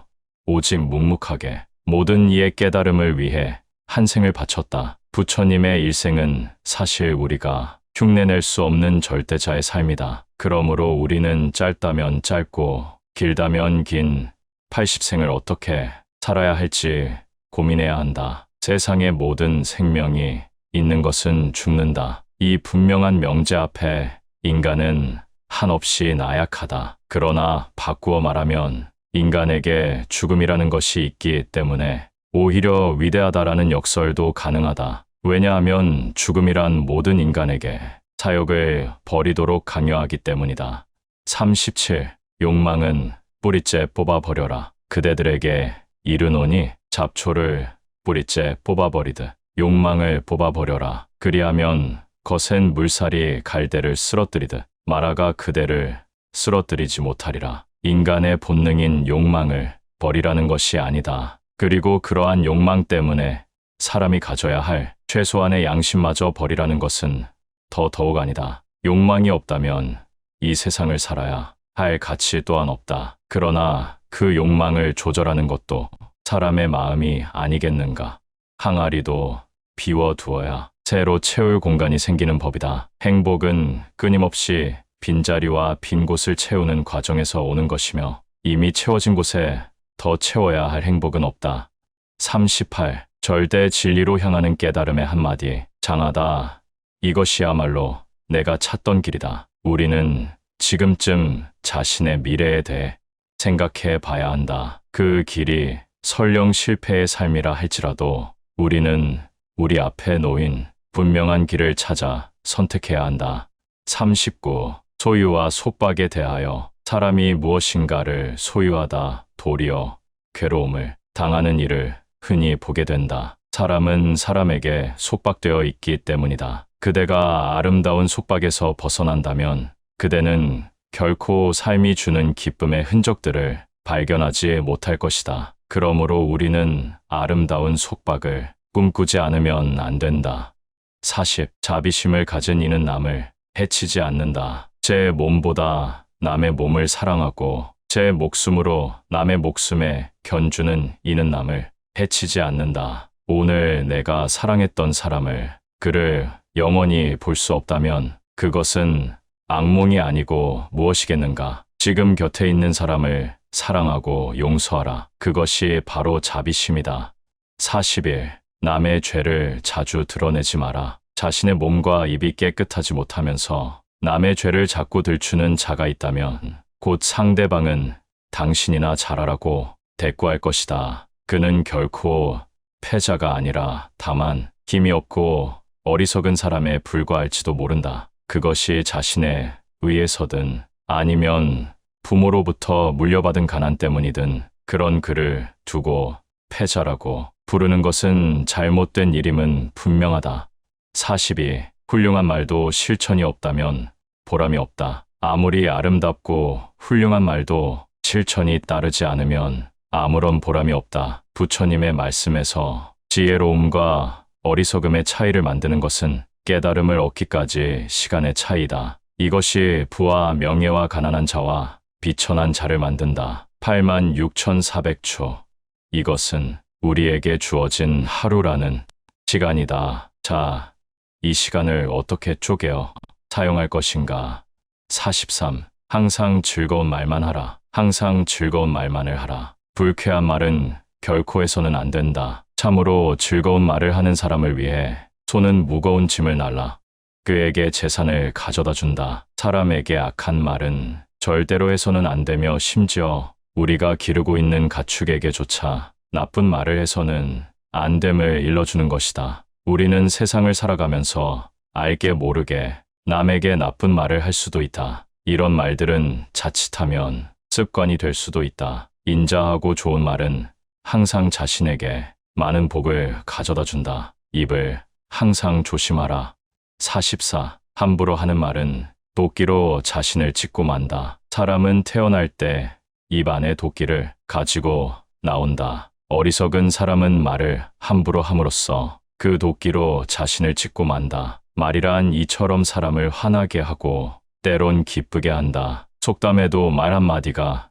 오직 묵묵하게 모든 이의 깨달음을 위해 한 생을 바쳤다. 부처님의 일생은 사실 우리가 흉내낼 수 없는 절대자의 삶이다. 그러므로 우리는 짧다면 짧고 길다면 긴 80생을 어떻게 살아야 할지 고민해야 한다. 세상의 모든 생명이 있는 것은 죽는다. 이 분명한 명제 앞에 인간은 한없이 나약하다. 그러나 바꾸어 말하면 인간에게 죽음이라는 것이 있기 때문에 오히려 위대하다라는 역설도 가능하다. 왜냐하면 죽음이란 모든 인간에게 사욕을 버리도록 강요하기 때문이다. 37. 욕망은 뿌리째 뽑아버려라. 그대들에게 이르노니 잡초를 뿌리째 뽑아버리듯 욕망을 뽑아버려라. 그리하면 거센 물살이 갈대를 쓰러뜨리듯 마라가 그대를 쓰러뜨리지 못하리라. 인간의 본능인 욕망을 버리라는 것이 아니다. 그리고 그러한 욕망 때문에 사람이 가져야 할 최소한의 양심마저 버리라는 것은 더더욱 아니다. 욕망이 없다면 이 세상을 살아야 할 가치 또한 없다. 그러나 그 욕망을 조절하는 것도 사람의 마음이 아니겠는가. 항아리도 비워두어야 새로 채울 공간이 생기는 법이다. 행복은 끊임없이 빈자리와 빈 곳을 채우는 과정에서 오는 것이며 이미 채워진 곳에 더 채워야 할 행복은 없다. 38. 절대 진리로 향하는 깨달음의 한마디. 장하다. 이것이야말로 내가 찾던 길이다. 우리는 지금쯤 자신의 미래에 대해 생각해 봐야 한다. 그 길이 설령 실패의 삶이라 할지라도 우리는 우리 앞에 놓인 분명한 길을 찾아 선택해야 한다. 39. 소유와 속박에 대하여 사람이 무엇인가를 소유하다 도리어 괴로움을 당하는 일을 흔히 보게 된다. 사람은 사람에게 속박되어 있기 때문이다. 그대가 아름다운 속박에서 벗어난다면 그대는 결코 삶이 주는 기쁨의 흔적들을 발견하지 못할 것이다. 그러므로 우리는 아름다운 속박을 꿈꾸지 않으면 안 된다. 40. 자비심을 가진 이는 남을 해치지 않는다. 제 몸보다 남의 몸을 사랑하고 제 목숨으로 남의 목숨에 견주는 이는 남을 해치지 않는다. 오늘 내가 사랑했던 사람을, 그를 영원히 볼 수 없다면 그것은 악몽이 아니고 무엇이겠는가? 지금 곁에 있는 사람을 사랑하고 용서하라. 그것이 바로 자비심이다. 41. 남의 죄를 자주 드러내지 마라. 자신의 몸과 입이 깨끗하지 못하면서 남의 죄를 자꾸 들추는 자가 있다면 곧 상대방은 당신이나 잘하라고 대꾸할 것이다. 그는 결코 패자가 아니라 다만 힘이 없고 어리석은 사람에 불과할지도 모른다. 그것이 자신의 의에서든 아니면 부모로부터 물려받은 가난 때문이든 그런 그를 두고 패자라고 부르는 것은 잘못된 일임은 분명하다. 42. 훌륭한 말도 실천이 없다면 보람이 없다. 아무리 아름답고 훌륭한 말도 실천이 따르지 않으면 아무런 보람이 없다. 부처님의 말씀에서 지혜로움과 어리석음의 차이를 만드는 것은 깨달음을 얻기까지 시간의 차이다. 이것이 부와 명예와 가난한 자와 비천한 자를 만든다. 86,400초. 이것은 우리에게 주어진 하루라는 시간이다. 자, 이 시간을 어떻게 쪼개어 사용할 것인가? 43. 항상 즐거운 말만 하라. 항상 즐거운 말만을 하라. 불쾌한 말은 결코 해서는 안 된다. 참으로 즐거운 말을 하는 사람을 위해 손은 무거운 짐을 날라 그에게 재산을 가져다 준다. 사람에게 악한 말은 절대로 해서는 안 되며 심지어 우리가 기르고 있는 가축에게조차 나쁜 말을 해서는 안 됨을 일러주는 것이다. 우리는 세상을 살아가면서 알게 모르게 남에게 나쁜 말을 할 수도 있다. 이런 말들은 자칫하면 습관이 될 수도 있다. 인자하고 좋은 말은 항상 자신에게 많은 복을 가져다 준다. 입을 항상 조심하라. 44. 함부로 하는 말은 도끼로 자신을 찍고 만다. 사람은 태어날 때 입 안에 도끼를 가지고 나온다. 어리석은 사람은 말을 함부로 함으로써 그 도끼로 자신을 찍고 만다. 말이란 이처럼 사람을 화나게 하고 때론 기쁘게 한다. 속담에도 말 한마디가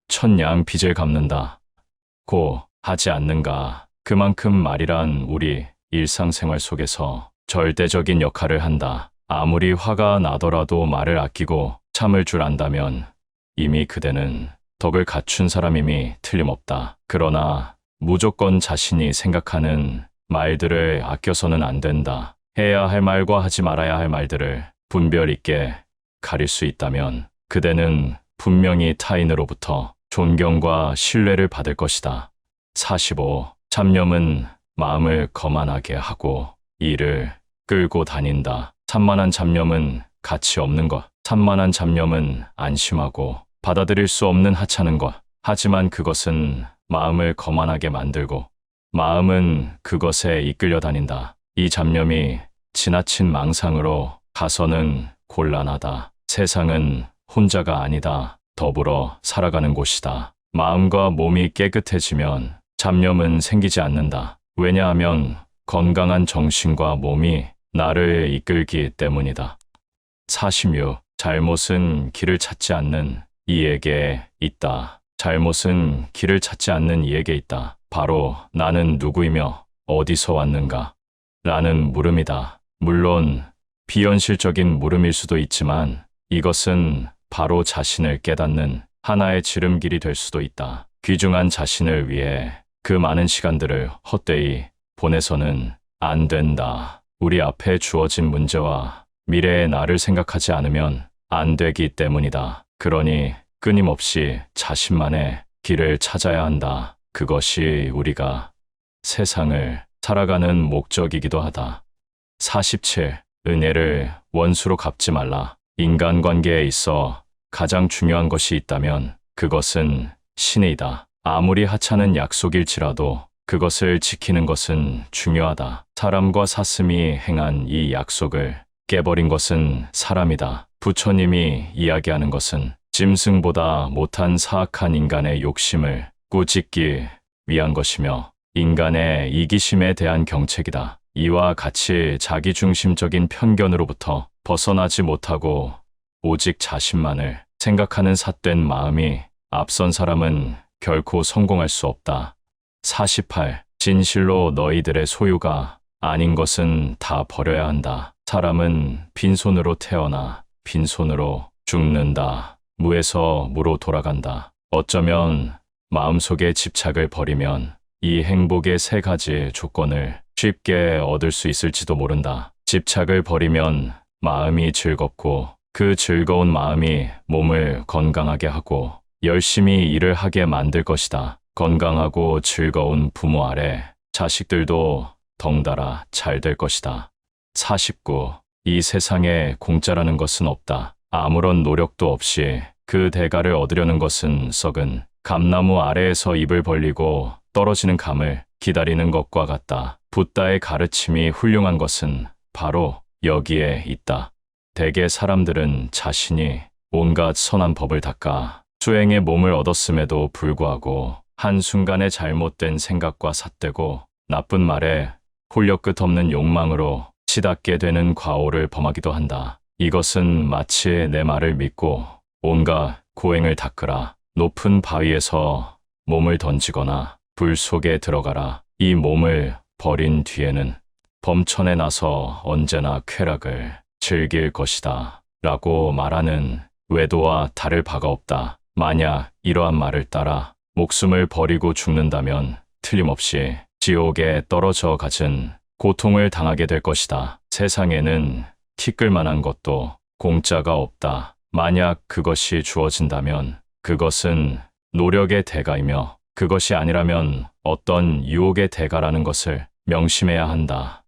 천냥 빚을 갚는다. 고 하지 않는가. 그만큼 말이란 우리 일상생활 속에서 절대적인 역할을 한다. 아무리 화가 나더라도 말을 아끼고 참을 줄 안다면 이미 그대는 덕을 갖춘 사람임이 틀림없다. 그러나 무조건 자신이 생각하는 말들을 아껴서는 안 된다. 해야 할 말과 하지 말아야 할 말들을 분별 있게 가릴 수 있다면 그대는 분명히 타인으로부터 존경과 신뢰를 받을 것이다. 45. 잡념은 마음을 거만하게 하고 이를 끌고 다닌다. 산만한 잡념은 가치 없는 것. 산만한 잡념은 안심하고 받아들일 수 없는 하찮은 것. 하지만 그것은 마음을 거만하게 만들고 마음은 그것에 이끌려 다닌다. 이 잡념이 지나친 망상으로 가서는 곤란하다. 세상은 혼자가 아니다. 더불어 살아가는 곳이다. 마음과 몸이 깨끗해지면 잡념은 생기지 않는다. 왜냐하면 건강한 정신과 몸이 나를 이끌기 때문이다. 46. 잘못은 길을 찾지 않는 이에게 있다. 잘못은 길을 찾지 않는 이에게 있다. 바로 나는 누구이며 어디서 왔는가? 라는 물음이다. 물론 비현실적인 물음일 수도 있지만 이것은 바로 자신을 깨닫는 하나의 지름길이 될 수도 있다. 귀중한 자신을 위해 그 많은 시간들을 헛되이 보내서는 안 된다. 우리 앞에 주어진 문제와 미래의 나를 생각하지 않으면 안 되기 때문이다. 그러니 끊임없이 자신만의 길을 찾아야 한다. 그것이 우리가 세상을 살아가는 목적이기도 하다. 47. 은혜를 원수로 갚지 말라. 인간관계에 있어 가장 중요한 것이 있다면 그것은 신의다. 아무리 하찮은 약속일지라도 그것을 지키는 것은 중요하다. 사람과 사슴이 행한 이 약속을 깨버린 것은 사람이다. 부처님이 이야기하는 것은 짐승보다 못한 사악한 인간의 욕심을 꾸짖기 위한 것이며 인간의 이기심에 대한 경책이다. 이와 같이 자기중심적인 편견으로부터 벗어나지 못하고 오직 자신만을 생각하는 삿된 마음이 앞선 사람은 결코 성공할 수 없다. 48. 진실로 너희들의 소유가 아닌 것은 다 버려야 한다. 사람은 빈손으로 태어나 빈손으로 죽는다. 무에서 무로 돌아간다. 어쩌면 마음속의 집착을 버리면 이 행복의 세 가지 조건을 쉽게 얻을 수 있을지도 모른다. 집착을 버리면 마음이 즐겁고 그 즐거운 마음이 몸을 건강하게 하고 열심히 일을 하게 만들 것이다. 건강하고 즐거운 부모 아래 자식들도 덩달아 잘 될 것이다. 49. 이 세상에 공짜라는 것은 없다. 아무런 노력도 없이 그 대가를 얻으려는 것은 썩은 감나무 아래에서 입을 벌리고 떨어지는 감을 기다리는 것과 같다. 붓다의 가르침이 훌륭한 것은 바로 여기에 있다. 대개 사람들은 자신이 온갖 선한 법을 닦아 수행의 몸을 얻었음에도 불구하고 한순간의 잘못된 생각과 삿대고 나쁜 말에 홀려 끝없는 욕망으로 치닫게 되는 과오를 범하기도 한다. 이것은 마치 내 말을 믿고 온갖 고행을 닦으라, 높은 바위에서 몸을 던지거나 불 속에 들어가라. 이 몸을 버린 뒤에는 범천에 나서 언제나 쾌락을 즐길 것이다 라고 말하는 외도와 다를 바가 없다. 만약 이러한 말을 따라 목숨을 버리고 죽는다면 틀림없이 지옥에 떨어져 갖은 고통을 당하게 될 것이다. 세상에는 티끌만한 것도 공짜가 없다. 만약 그것이 주어진다면 그것은 노력의 대가이며 그것이 아니라면 어떤 유혹의 대가라는 것을 명심해야 한다.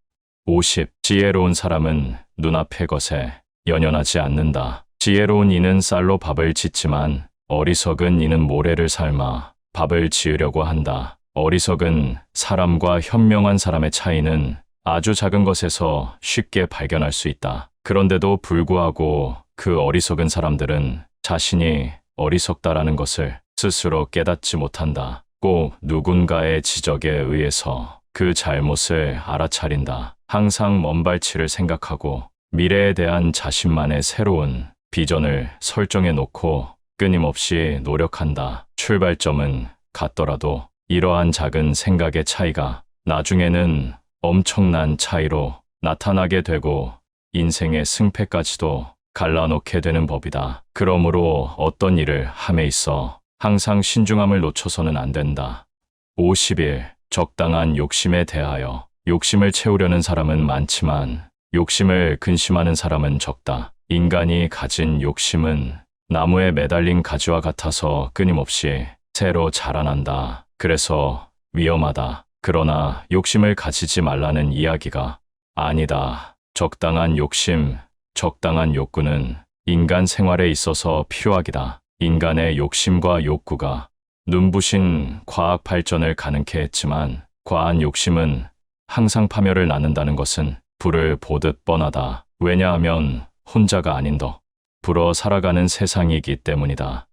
50. 지혜로운 사람은 눈앞의 것에 연연하지 않는다. 지혜로운 이는 쌀로 밥을 짓지만 어리석은 이는 모래를 삶아 밥을 지으려고 한다. 어리석은 사람과 현명한 사람의 차이는 아주 작은 것에서 쉽게 발견할 수 있다. 그런데도 불구하고 그 어리석은 사람들은 자신이 어리석다라는 것을 스스로 깨닫지 못한다. 꼭 누군가의 지적에 의해서 그 잘못을 알아차린다. 항상 먼발치를 생각하고 미래에 대한 자신만의 새로운 비전을 설정해 놓고 끊임없이 노력한다. 출발점은 같더라도 이러한 작은 생각의 차이가 나중에는 엄청난 차이로 나타나게 되고 인생의 승패까지도 갈라놓게 되는 법이다. 그러므로 어떤 일을 함에 있어 항상 신중함을 놓쳐서는 안 된다. 51. 적당한 욕심에 대하여 욕심을 채우려는 사람은 많지만 욕심을 근심하는 사람은 적다. 인간이 가진 욕심은 나무에 매달린 가지와 같아서 끊임없이 새로 자라난다. 그래서 위험하다. 그러나 욕심을 가지지 말라는 이야기가 아니다. 적당한 욕심, 적당한 욕구는 인간 생활에 있어서 필요하기다. 인간의 욕심과 욕구가 눈부신 과학 발전을 가능케 했지만 과한 욕심은 항상 파멸을 낳는다는 것은 불을 보듯 뻔하다. 왜냐하면 혼자가 아닌 더 불어 살아가는 세상이기 때문이다.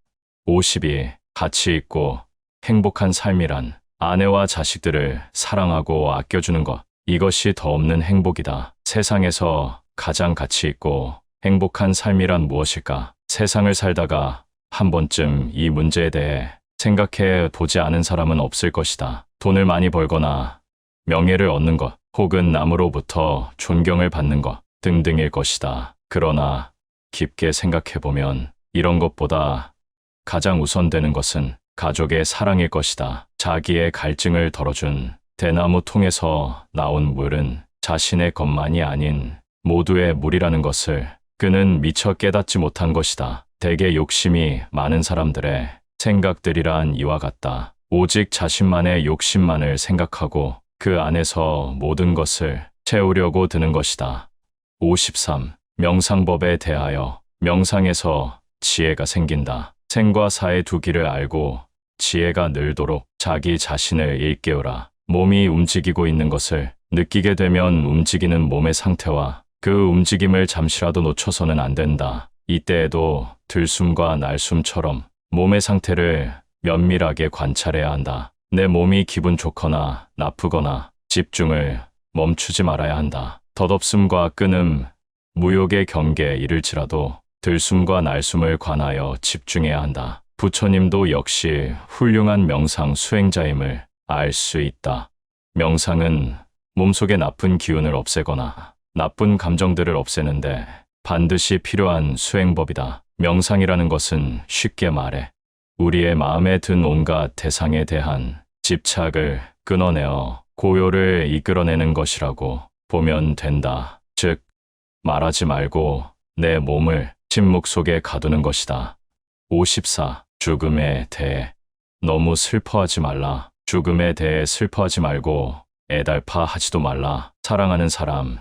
52. 가치 있고 행복한 삶이란 아내와 자식들을 사랑하고 아껴주는 것, 이것이 더 없는 행복이다. 세상에서 가장 가치 있고 행복한 삶이란 무엇일까? 세상을 살다가 한 번쯤 이 문제에 대해 생각해 보지 않은 사람은 없을 것이다. 돈을 많이 벌거나 명예를 얻는 것, 혹은 남으로부터 존경을 받는 것 등등일 것이다. 그러나 깊게 생각해 보면 이런 것보다 가장 우선되는 것은 가족의 사랑일 것이다. 자기의 갈증을 덜어준 대나무 통에서 나온 물은 자신의 것만이 아닌 모두의 물이라는 것을 그는 미처 깨닫지 못한 것이다. 대개 욕심이 많은 사람들의 생각들이란 이와 같다. 오직 자신만의 욕심만을 생각하고 그 안에서 모든 것을 채우려고 드는 것이다. 53. 명상법에 대하여 명상에서 지혜가 생긴다. 생과 사의 두 길을 알고 지혜가 늘도록 자기 자신을 일깨우라. 몸이 움직이고 있는 것을 느끼게 되면 움직이는 몸의 상태와 그 움직임을 잠시라도 놓쳐서는 안 된다. 이때에도 들숨과 날숨처럼 몸의 상태를 면밀하게 관찰해야 한다. 내 몸이 기분 좋거나 나쁘거나 집중을 멈추지 말아야 한다. 덧없음과 끊음, 무욕의 경계에 이를지라도 들숨과 날숨을 관하여 집중해야 한다. 부처님도 역시 훌륭한 명상 수행자임을 알 수 있다. 명상은 몸속의 나쁜 기운을 없애거나 나쁜 감정들을 없애는데 반드시 필요한 수행법이다. 명상이라는 것은 쉽게 말해 우리의 마음에 든 온갖 대상에 대한 집착을 끊어내어 고요를 이끌어내는 것이라고 보면 된다. 즉, 말하지 말고 내 몸을 침묵 속에 가두는 것이다. 54. 죽음에 대해 너무 슬퍼하지 말라. 죽음에 대해 슬퍼하지 말고 애달파하지도 말라. 사랑하는 사람,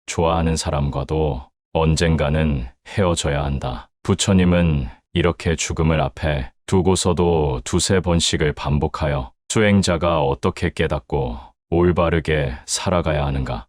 좋아하는 사람과도 언젠가는 헤어져야 한다. 부처님은 이렇게 죽음을 앞에 두고서도 두세 번씩을 반복하여 수행자가 어떻게 깨닫고 올바르게 살아가야 하는가를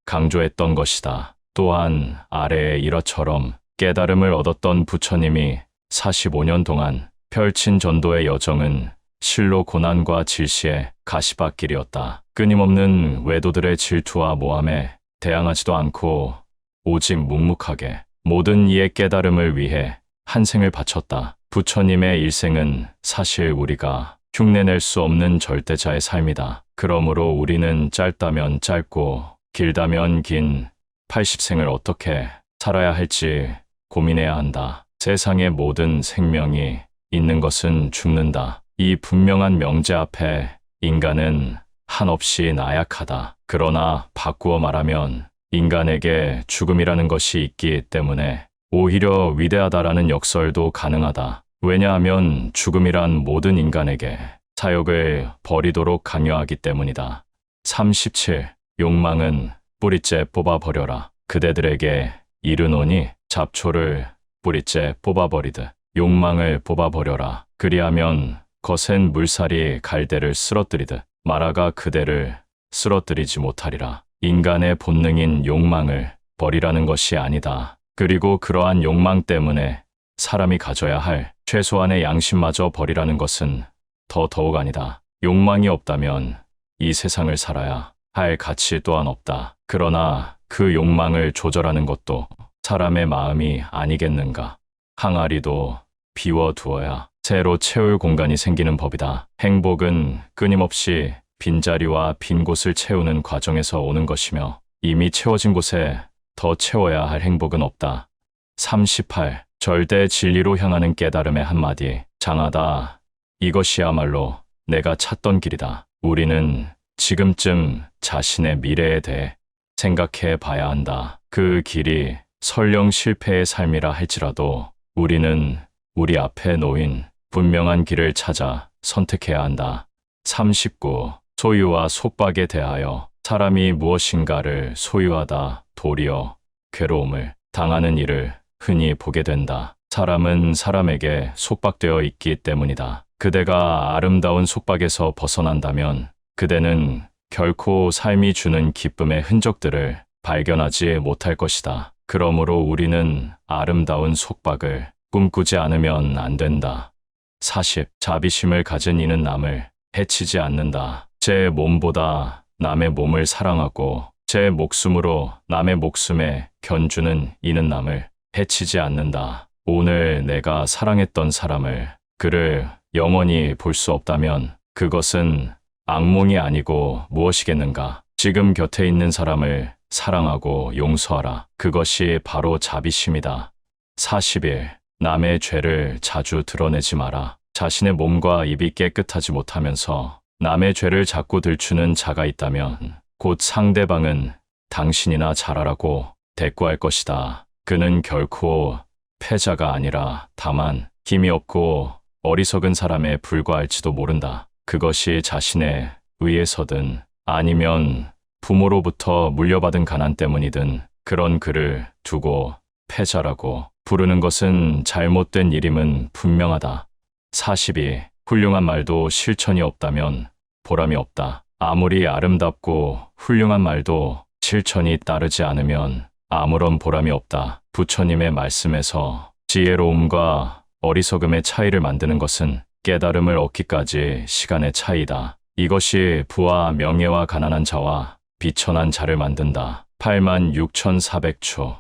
강조했던 것이다. 또한 아래의 일화처럼 깨달음을 얻었던 부처님이 45년 동안 펼친 전도의 여정은 실로 고난과 질시의 가시밭길이었다. 끊임없는 외도들의 질투와 모함에 대항하지도 않고 오직 묵묵하게 모든 이의 깨달음을 위해 한 생을 바쳤다. 부처님의 일생은 사실 우리가 흉내낼 수 없는 절대자의 삶이다. 그러므로 우리는 짧다면 짧고 길다면 긴 80생을 어떻게 살아야 할지 고민해야 한다. 세상의 모든 생명이 있는 것은 죽는다. 이 분명한 명제 앞에 인간은 한없이 나약하다. 그러나 바꾸어 말하면 인간에게 죽음이라는 것이 있기 때문에 오히려 위대하다라는 역설도 가능하다. 왜냐하면 죽음이란 모든 인간에게 사욕을 버리도록 강요하기 때문이다. 37. 욕망은 뿌리째 뽑아버려라. 그대들에게 이르노니 잡초를 뿌리째 뽑아버리듯 욕망을 뽑아버려라. 그리하면 거센 물살이 갈대를 쓰러뜨리듯 마라가 그대를 쓰러뜨리지 못하리라. 인간의 본능인 욕망을 버리라는 것이 아니다. 그리고 그러한 욕망 때문에 사람이 가져야 할 최소한의 양심마저 버리라는 것은 더더욱 아니다. 욕망이 없다면 이 세상을 살아야 할 가치 또한 없다. 그러나 그 욕망을 조절하는 것도 사람의 마음이 아니겠는가. 항아리도 비워두어야 새로 채울 공간이 생기는 법이다. 행복은 끊임없이 빈자리와 빈 곳을 채우는 과정에서 오는 것이며 이미 채워진 곳에 더 채워야 할 행복은 없다. 38. 절대 진리로 향하는 깨달음의 한마디. 장하다. 이것이야말로 내가 찾던 길이다. 우리는 지금쯤 자신의 미래에 대해 생각해 봐야 한다. 그 길이 설령 실패의 삶이라 할지라도 우리는 우리 앞에 놓인 분명한 길을 찾아 선택해야 한다. 39. 소유와 속박에 대하여 사람이 무엇인가를 소유하다 도리어 괴로움을 당하는 일을 흔히 보게 된다. 사람은 사람에게 속박되어 있기 때문이다. 그대가 아름다운 속박에서 벗어난다면 그대는 결코 삶이 주는 기쁨의 흔적들을 발견하지 못할 것이다. 그러므로 우리는 아름다운 속박을 꿈꾸지 않으면 안 된다. 40. 자비심을 가진 이는 남을 해치지 않는다. 제 몸보다 남의 몸을 사랑하고 제 목숨으로 남의 목숨에 견주는 이는 남을 해치지 않는다. 오늘 내가 사랑했던 사람을, 그를 영원히 볼 수 없다면 그것은 악몽이 아니고 무엇이겠는가. 지금 곁에 있는 사람을 사랑하고 용서하라. 그것이 바로 자비심이다. 41. 남의 죄를 자주 드러내지 마라. 자신의 몸과 입이 깨끗하지 못하면서 남의 죄를 자꾸 들추는 자가 있다면 곧 상대방은 당신이나 잘하라고 대꾸할 것이다. 그는 결코 패자가 아니라 다만 힘이 없고 어리석은 사람에 불과할지도 모른다. 그것이 자신의 의에서든 아니면 부모로부터 물려받은 가난 때문이든 그런 그를 두고 패자라고 부르는 것은 잘못된 일임은 분명하다. 42. 훌륭한 말도 실천이 없다면 보람이 없다. 아무리 아름답고 훌륭한 말도 실천이 따르지 않으면 아무런 보람이 없다. 부처님의 말씀에서 지혜로움과 어리석음의 차이를 만드는 것은 깨달음을 얻기까지 시간의 차이다. 이것이 부와 명예와 가난한 자와 비천한 자를 만든다. 86,400초.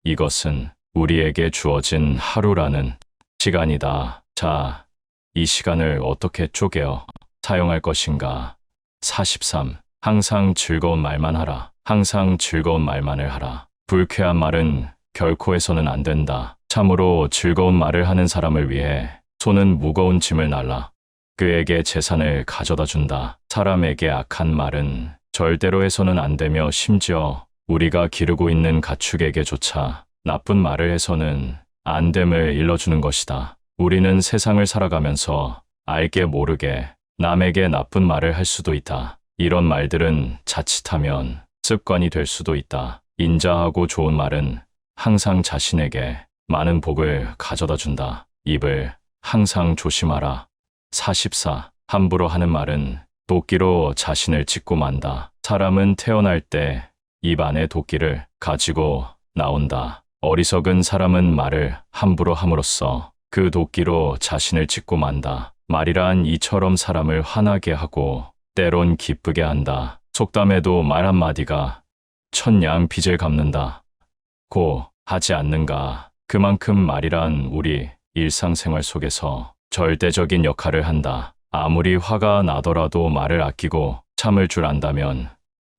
이것은 우리에게 주어진 하루라는 시간이다. 자, 이 시간을 어떻게 쪼개어 사용할 것인가? 43. 항상 즐거운 말만 하라. 항상 즐거운 말만을 하라. 불쾌한 말은 결코 해서는 안 된다. 참으로 즐거운 말을 하는 사람을 위해 손은 무거운 짐을 날라 그에게 재산을 가져다 준다. 사람에게 악한 말은 절대로 해서는 안 되며 심지어 우리가 기르고 있는 가축에게조차 나쁜 말을 해서는 안 됨을 일러주는 것이다. 우리는 세상을 살아가면서 알게 모르게 남에게 나쁜 말을 할 수도 있다. 이런 말들은 자칫하면 습관이 될 수도 있다. 인자하고 좋은 말은 항상 자신에게 많은 복을 가져다 준다. 입을 항상 조심하라. 44. 함부로 하는 말은 도끼로 자신을 찢고 만다. 사람은 태어날 때 입 안에 도끼를 가지고 나온다. 어리석은 사람은 말을 함부로 함으로써 그 도끼로 자신을 찢고 만다. 말이란 이처럼 사람을 화나게 하고 때론 기쁘게 한다. 속담에도 말 한마디가 천냥 빚을 갚는다. 고 하지 않는가. 그만큼 말이란 우리 일상생활 속에서 절대적인 역할을 한다. 아무리 화가 나더라도 말을 아끼고 참을 줄 안다면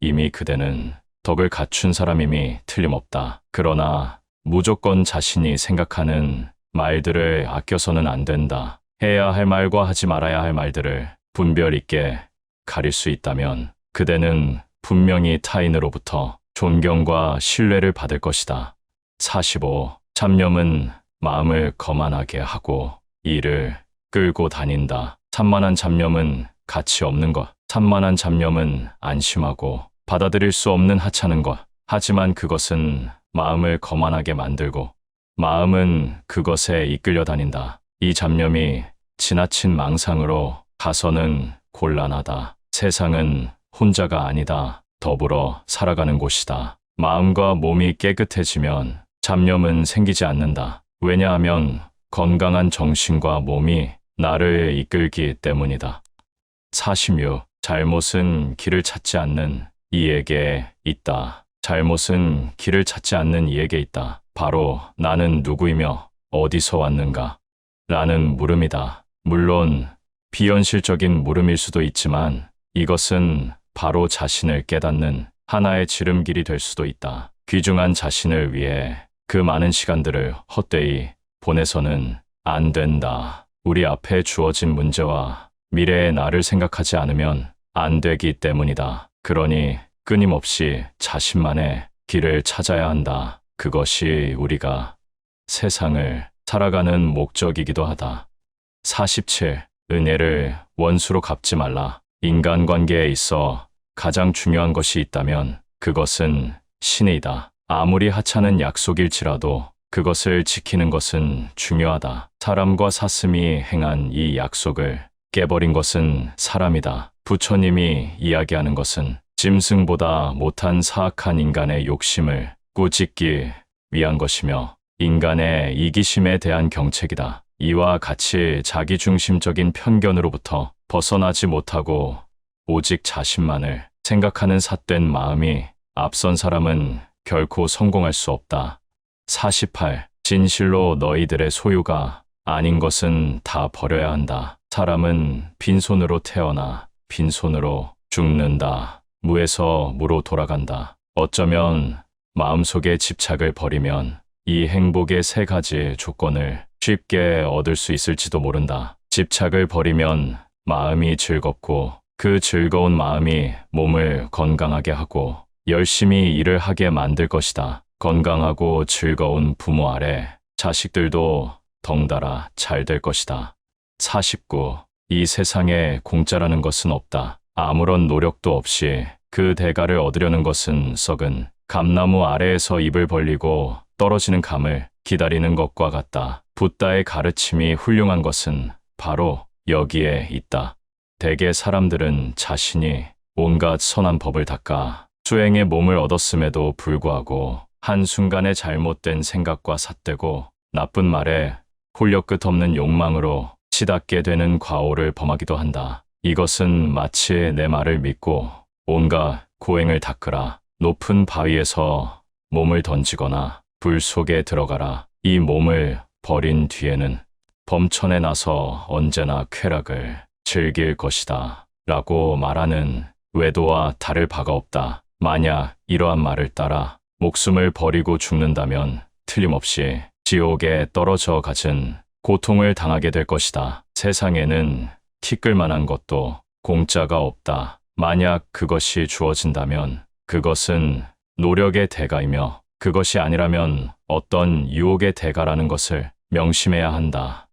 이미 그대는 덕을 갖춘 사람임이 틀림없다. 그러나 무조건 자신이 생각하는 말들을 아껴서는 안 된다. 해야 할 말과 하지 말아야 할 말들을 분별 있게 가릴 수 있다면 그대는 분명히 타인으로부터 존경과 신뢰를 받을 것이다. 45. 잡념은 마음을 거만하게 하고 이를 끌고 다닌다. 산만한 잡념은 가치 없는 것. 산만한 잡념은 안심하고 받아들일 수 없는 하찮은 것. 하지만 그것은 마음을 거만하게 만들고 마음은 그것에 이끌려 다닌다. 이 잡념이 지나친 망상으로 가서는 곤란하다. 세상은 혼자가 아니다. 더불어 살아가는 곳이다. 마음과 몸이 깨끗해지면 잡념은 생기지 않는다. 왜냐하면 건강한 정신과 몸이 나를 이끌기 때문이다. 46. 잘못은 길을 찾지 않는 이에게 있다. 잘못은 길을 찾지 않는 이에게 있다. 바로 나는 누구이며 어디서 왔는가? 라는 물음이다. 물론 비현실적인 물음일 수도 있지만 이것은 바로 자신을 깨닫는 하나의 지름길이 될 수도 있다. 귀중한 자신을 위해 그 많은 시간들을 헛되이 보내서는 안 된다. 우리 앞에 주어진 문제와 미래의 나를 생각하지 않으면 안 되기 때문이다. 그러니 끊임없이 자신만의 길을 찾아야 한다. 그것이 우리가 세상을 살아가는 목적이기도 하다. 47. 은혜를 원수로 갚지 말라. 인간관계에 있어 가장 중요한 것이 있다면 그것은 신의다. 아무리 하찮은 약속일지라도 그것을 지키는 것은 중요하다. 사람과 사슴이 행한 이 약속을 깨버린 것은 사람이다. 부처님이 이야기하는 것은 짐승보다 못한 사악한 인간의 욕심을 꾸짖기 위한 것이며 인간의 이기심에 대한 경책이다. 이와 같이 자기중심적인 편견으로부터 벗어나지 못하고 오직 자신만을 생각하는 삿된 마음이 앞선 사람은 결코 성공할 수 없다. 48. 진실로 너희들의 소유가 아닌 것은 다 버려야 한다. 사람은 빈손으로 태어나 빈손으로 죽는다. 무에서 무로 돌아간다. 어쩌면 마음속의 집착을 버리면 이 행복의 세 가지 조건을 쉽게 얻을 수 있을지도 모른다. 집착을 버리면 마음이 즐겁고 그 즐거운 마음이 몸을 건강하게 하고 열심히 일을 하게 만들 것이다. 건강하고 즐거운 부모 아래 자식들도 덩달아 잘 될 것이다. 49. 이 세상에 공짜라는 것은 없다. 아무런 노력도 없이 그 대가를 얻으려는 것은 썩은 감나무 아래에서 입을 벌리고 떨어지는 감을 기다리는 것과 같다. 붓다의 가르침이 훌륭한 것은 바로 여기에 있다. 대개 사람들은 자신이 온갖 선한 법을 닦아 수행의 몸을 얻었음에도 불구하고 한순간의 잘못된 생각과 삿대고 나쁜 말에 홀려 끝없는 욕망으로 치닫게 되는 과오를 범하기도 한다. 이것은 마치 내 말을 믿고 온갖 고행을 닦으라, 높은 바위에서 몸을 던지거나 불 속에 들어가라. 이 몸을 버린 뒤에는 범천에 나서 언제나 쾌락을 즐길 것이다 라고 말하는 외도와 다를 바가 없다. 만약 이러한 말을 따라 목숨을 버리고 죽는다면 틀림없이 지옥에 떨어져 갖은 고통을 당하게 될 것이다. 세상에는 티끌만한 것도 공짜가 없다. 만약 그것이 주어진다면 그것은 노력의 대가이며 그것이 아니라면 어떤 유혹의 대가라는 것을 명심해야 한다.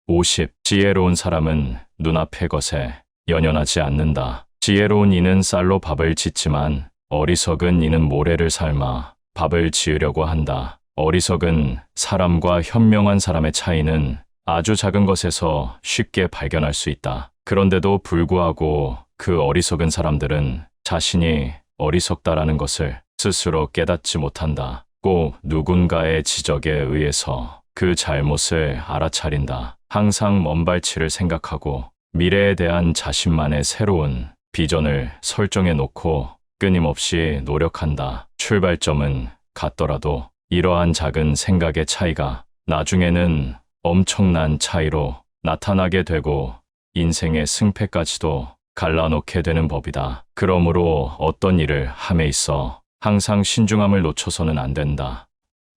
50. 지혜로운 사람은 눈앞의 것에 연연하지 않는다. 지혜로운 이는 쌀로 밥을 짓지만 어리석은 이는 모래를 삶아 밥을 지으려고 한다. 어리석은 사람과 현명한 사람의 차이는 아주 작은 것에서 쉽게 발견할 수 있다. 그런데도 불구하고 그 어리석은 사람들은 자신이 어리석다라는 것을 스스로 깨닫지 못한다. 꼭 누군가의 지적에 의해서 그 잘못을 알아차린다. 항상 먼발치를 생각하고 미래에 대한 자신만의 새로운 비전을 설정해 놓고 끊임없이 노력한다. 출발점은 같더라도 이러한 작은 생각의 차이가 나중에는 엄청난 차이로 나타나게 되고 인생의 승패까지도 갈라놓게 되는 법이다. 그러므로 어떤 일을 함에 있어 항상 신중함을 놓쳐서는 안 된다.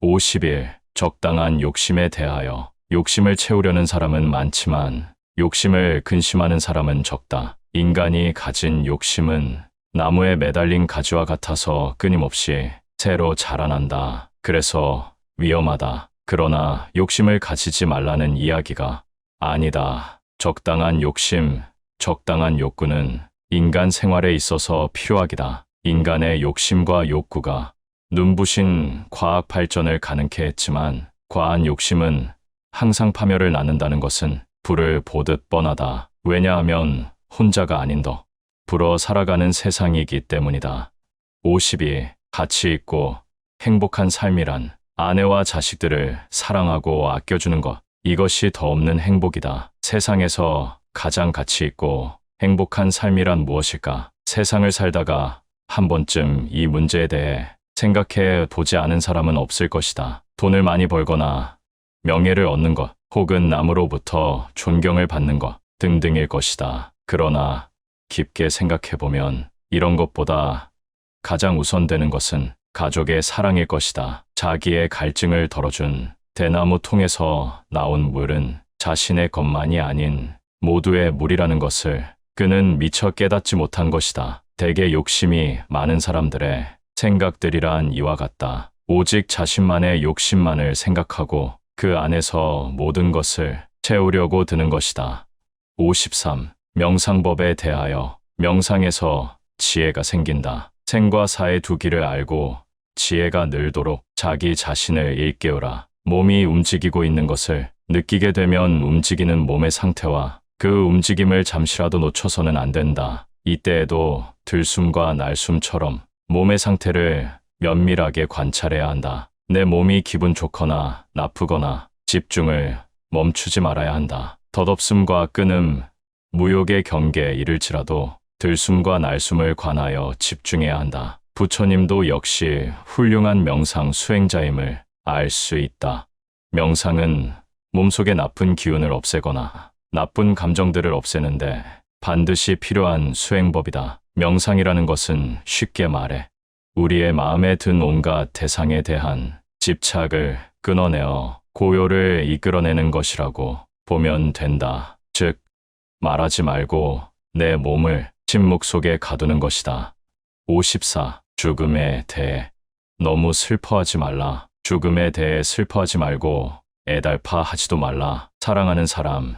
51. 적당한 욕심에 대하여. 욕심을 채우려는 사람은 많지만 욕심을 근심하는 사람은 적다. 인간이 가진 욕심은 나무에 매달린 가지와 같아서 끊임없이 새로 자라난다. 그래서 위험하다. 그러나 욕심을 가지지 말라는 이야기가 아니다. 적당한 욕심, 적당한 욕구는 인간 생활에 있어서 필요하기다. 인간의 욕심과 욕구가 눈부신 과학 발전을 가능케 했지만 과한 욕심은 항상 파멸을 낳는다는 것은 불을 보듯 뻔하다. 왜냐하면 혼자가 아닌 더 불어 살아가는 세상이기 때문이다. 52. 가치 있고 행복한 삶이란 아내와 자식들을 사랑하고 아껴주는 것. 이것이 더 없는 행복이다. 세상에서 가장 가치 있고 행복한 삶이란 무엇일까? 세상을 살다가 한 번쯤 이 문제에 대해 생각해 보지 않은 사람은 없을 것이다. 돈을 많이 벌거나 명예를 얻는 것, 혹은 남으로부터 존경을 받는 것 등등일 것이다. 그러나 깊게 생각해보면 이런 것보다 가장 우선되는 것은 가족의 사랑일 것이다. 자기의 갈증을 덜어준 대나무 통에서 나온 물은 자신의 것만이 아닌 모두의 물이라는 것을 그는 미처 깨닫지 못한 것이다. 대개 욕심이 많은 사람들의 생각들이란 이와 같다. 오직 자신만의 욕심만을 생각하고 그 안에서 모든 것을 채우려고 드는 것이다. 53. 명상법에 대하여. 명상에서 지혜가 생긴다. 생과 사의 두 길을 알고 지혜가 늘도록 자기 자신을 일깨우라. 몸이 움직이고 있는 것을 느끼게 되면 움직이는 몸의 상태와 그 움직임을 잠시라도 놓쳐서는 안 된다. 이때에도 들숨과 날숨처럼 몸의 상태를 면밀하게 관찰해야 한다. 내 몸이 기분 좋거나 나쁘거나 집중을 멈추지 말아야 한다. 덧없음과 끊음, 무욕의 경계에 이를지라도 들숨과 날숨을 관하여 집중해야 한다. 부처님도 역시 훌륭한 명상 수행자임을 알 수 있다. 명상은 몸속의 나쁜 기운을 없애거나 나쁜 감정들을 없애는데 반드시 필요한 수행법이다. 명상이라는 것은 쉽게 말해 우리의 마음에 든 온갖 대상에 대한 집착을 끊어내어 고요를 이끌어내는 것이라고 보면 된다. 즉, 말하지 말고 내 몸을 침묵 속에 가두는 것이다. 54. 죽음에 대해. 너무 슬퍼하지 말라. 죽음에 대해 슬퍼하지 말고 애달파하지도 말라. 사랑하는 사람,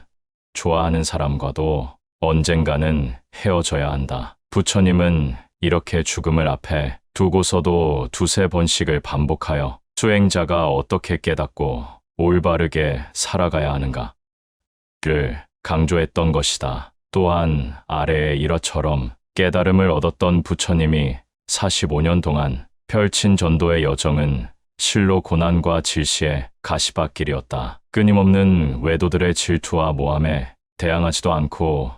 좋아하는 사람과도 언젠가는 헤어져야 한다. 부처님은 이렇게 죽음을 앞에 두고서도 두세 번씩을 반복하여 수행자가 어떻게 깨닫고 올바르게 살아가야 하는가를 강조했던 것이다. 또한 아래의 일화처럼 깨달음을 얻었던 부처님이 45년 동안 펼친 전도의 여정은 실로 고난과 질시의 가시밭길이었다. 끊임없는 외도들의 질투와 모함에 대항하지도 않고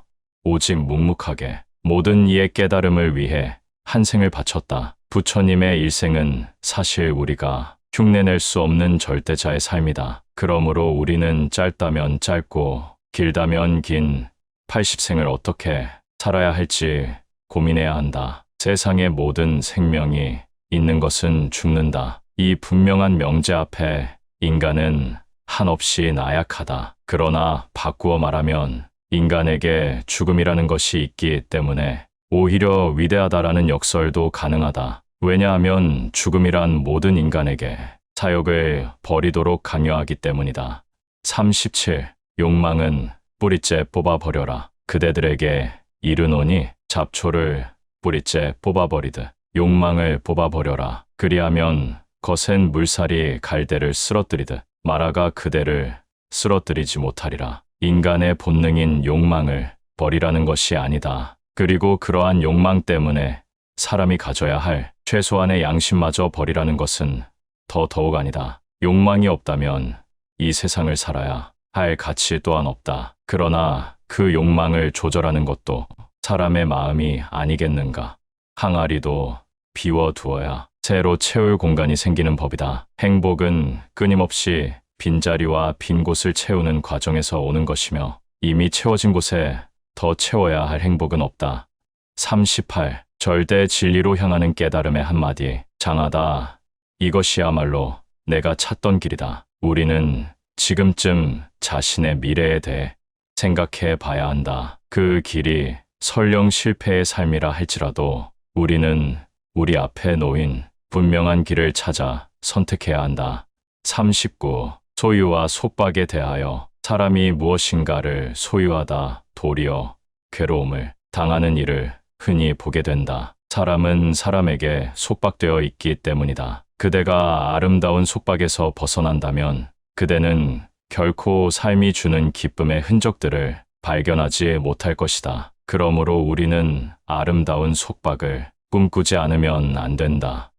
오직 묵묵하게 모든 이의 깨달음을 위해 한 생을 바쳤다. 부처님의 일생은 사실 우리가 흉내낼 수 없는 절대자의 삶이다. 그러므로 우리는 짧다면 짧고 길다면 긴 80생을 어떻게 살아야 할지 고민해야 한다. 세상의 모든 생명이 있는 것은 죽는다. 이 분명한 명제 앞에 인간은 한없이 나약하다. 그러나 바꾸어 말하면 인간에게 죽음이라는 것이 있기 때문에 오히려 위대하다라는 역설도 가능하다. 왜냐하면 죽음이란 모든 인간에게 사욕을 버리도록 강요하기 때문이다. 37. 욕망은 뿌리째 뽑아버려라. 그대들에게 이르노니 잡초를 뿌리째 뽑아버리듯 욕망을 뽑아버려라. 그리하면 거센 물살이 갈대를 쓰러뜨리듯 마라가 그대를 쓰러뜨리지 못하리라. 인간의 본능인 욕망을 버리라는 것이 아니다. 그리고 그러한 욕망 때문에 사람이 가져야 할 최소한의 양심마저 버리라는 것은 더더욱 아니다. 욕망이 없다면 이 세상을 살아야 할 가치 또한 없다. 그러나 그 욕망을 조절하는 것도 사람의 마음이 아니겠는가. 항아리도 비워두어야 새로 채울 공간이 생기는 법이다. 행복은 끊임없이 빈자리와 빈 곳을 채우는 과정에서 오는 것이며 이미 채워진 곳에 더 채워야 할 행복은 없다. 38. 절대 진리로 향하는 깨달음의 한마디. 장하다. 이것이야말로 내가 찾던 길이다. 우리는 지금쯤 자신의 미래에 대해 생각해 봐야 한다. 그 길이 설령 실패의 삶이라 할지라도 우리는 우리 앞에 놓인 분명한 길을 찾아 선택해야 한다. 39. 소유와 속박에 대하여 사람이 무엇인가를 소유하다 도리어 괴로움을 당하는 일을 흔히 보게 된다. 사람은 사람에게 속박되어 있기 때문이다. 그대가 아름다운 속박에서 벗어난다면 그대는 결코 삶이 주는 기쁨의 흔적들을 발견하지 못할 것이다. 그러므로 우리는 아름다운 속박을 꿈꾸지 않으면 안 된다.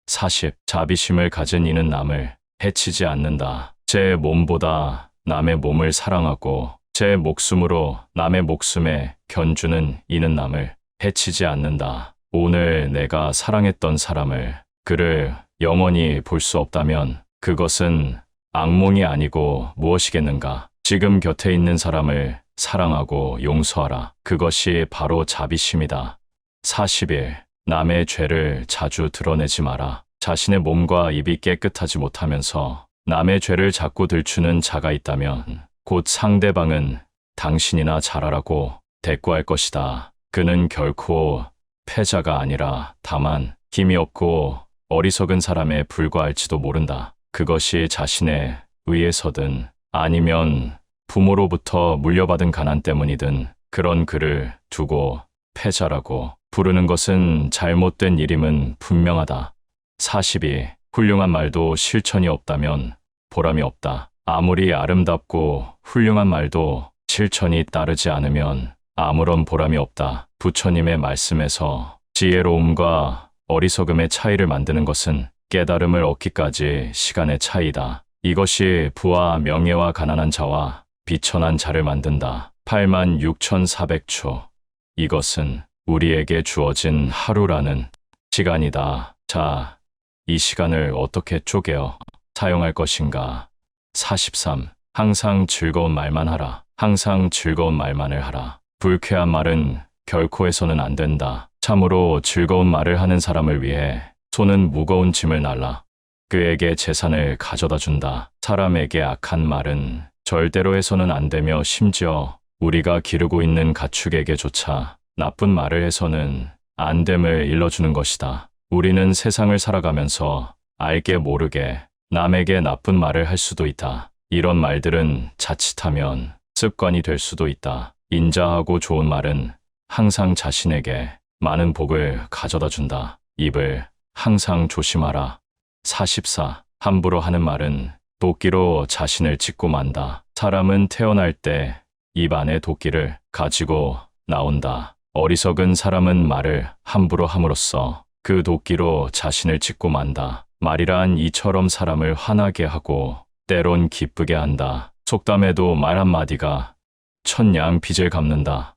40. 자비심을 가진 이는 남을 해치지 않는다. 제 몸보다 남의 몸을 사랑하고 제 목숨으로 남의 목숨에 견주는 이는 남을 해치지 않는다. 오늘 내가 사랑했던 사람을 그를 영원히 볼 수 없다면 그것은 악몽이 아니고 무엇이겠는가. 지금 곁에 있는 사람을 사랑하고 용서하라. 그것이 바로 자비심이다. 41. 남의 죄를 자주 드러내지 마라. 자신의 몸과 입이 깨끗하지 못하면서 남의 죄를 자꾸 들추는 자가 있다면 곧 상대방은 당신이나 잘하라고 대꾸할 것이다. 그는 결코 패자가 아니라 다만 힘이 없고 어리석은 사람에 불과할지도 모른다. 그것이 자신의 의에서든 아니면 부모로부터 물려받은 가난 때문이든 그런 그를 두고 패자라고 부르는 것은 잘못된 일임은 분명하다. 42. 훌륭한 말도 실천이 없다면 보람이 없다. 아무리 아름답고 훌륭한 말도 실천이 따르지 않으면 아무런 보람이 없다. 부처님의 말씀에서 지혜로움과 어리석음의 차이를 만드는 것은 깨달음을 얻기까지 시간의 차이다. 이것이 부와 명예와 가난한 자와 비천한 자를 만든다. 86,400초. 이것은 우리에게 주어진 하루라는 시간이다. 자, 이 시간을 어떻게 쪼개어 사용할 것인가? 43. 항상 즐거운 말만 하라. 항상 즐거운 말만을 하라. 불쾌한 말은 결코 해서는 안 된다. 참으로 즐거운 말을 하는 사람을 위해 손은 무거운 짐을 날라 그에게 재산을 가져다 준다. 사람에게 악한 말은 절대로 해서는 안 되며 심지어 우리가 기르고 있는 가축에게조차 나쁜 말을 해서는 안 됨을 일러주는 것이다. 우리는 세상을 살아가면서 알게 모르게 남에게 나쁜 말을 할 수도 있다. 이런 말들은 자칫하면 습관이 될 수도 있다. 인자하고 좋은 말은 항상 자신에게 많은 복을 가져다 준다. 입을 항상 조심하라. 44. 함부로 하는 말은 도끼로 자신을 찍고 만다. 사람은 태어날 때 입 안에 도끼를 가지고 나온다. 어리석은 사람은 말을 함부로 함으로써 그 도끼로 자신을 찍고 만다. 말이란 이처럼 사람을 화나게 하고 때론 기쁘게 한다. 속담에도 말 한마디가 천냥 빚을 갚는다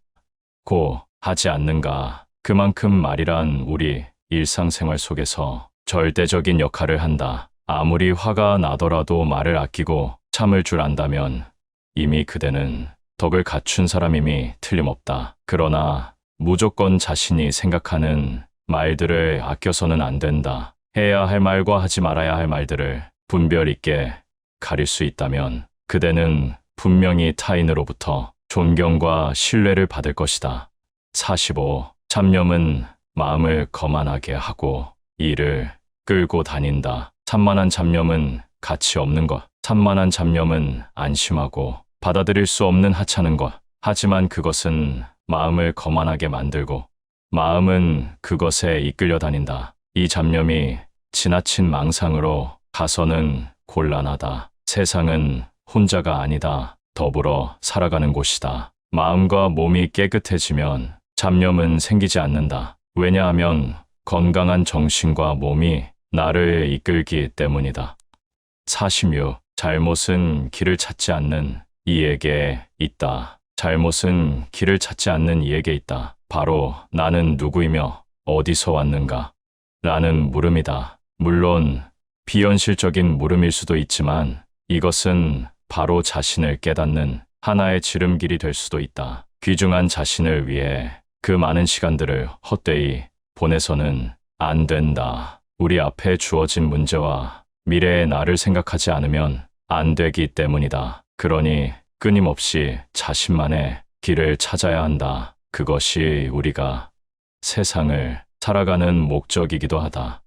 고 하지 않는가. 그만큼 말이란 우리 일상생활 속에서 절대적인 역할을 한다. 아무리 화가 나더라도 말을 아끼고 참을 줄 안다면 이미 그대는 덕을 갖춘 사람임이 틀림없다. 그러나 무조건 자신이 생각하는 말들을 아껴서는 안 된다. 해야 할 말과 하지 말아야 할 말들을 분별 있게 가릴 수 있다면 그대는 분명히 타인으로부터 존경과 신뢰를 받을 것이다. 45. 잡념은 마음을 거만하게 하고 이를 끌고 다닌다. 산만한 잡념은 가치 없는 것. 산만한 잡념은 안심하고 받아들일 수 없는 하찮은 것. 하지만 그것은 마음을 거만하게 만들고 마음은 그것에 이끌려 다닌다. 이 잡념이 지나친 망상으로 가서는 곤란하다. 세상은 혼자가 아니다. 더불어 살아가는 곳이다. 마음과 몸이 깨끗해지면 잡념은 생기지 않는다. 왜냐하면 건강한 정신과 몸이 나를 이끌기 때문이다. 46. 잘못은 길을 찾지 않는 이에게 있다. 잘못은 길을 찾지 않는 이에게 있다. 바로 나는 누구이며 어디서 왔는가? 라는 물음이다. 물론 비현실적인 물음일 수도 있지만 이것은 바로 자신을 깨닫는 하나의 지름길이 될 수도 있다. 귀중한 자신을 위해 그 많은 시간들을 헛되이 보내서는 안 된다. 우리 앞에 주어진 문제와 미래의 나를 생각하지 않으면 안 되기 때문이다. 그러니 끊임없이 자신만의 길을 찾아야 한다. 그것이 우리가 세상을 살아가는 목적이기도 하다.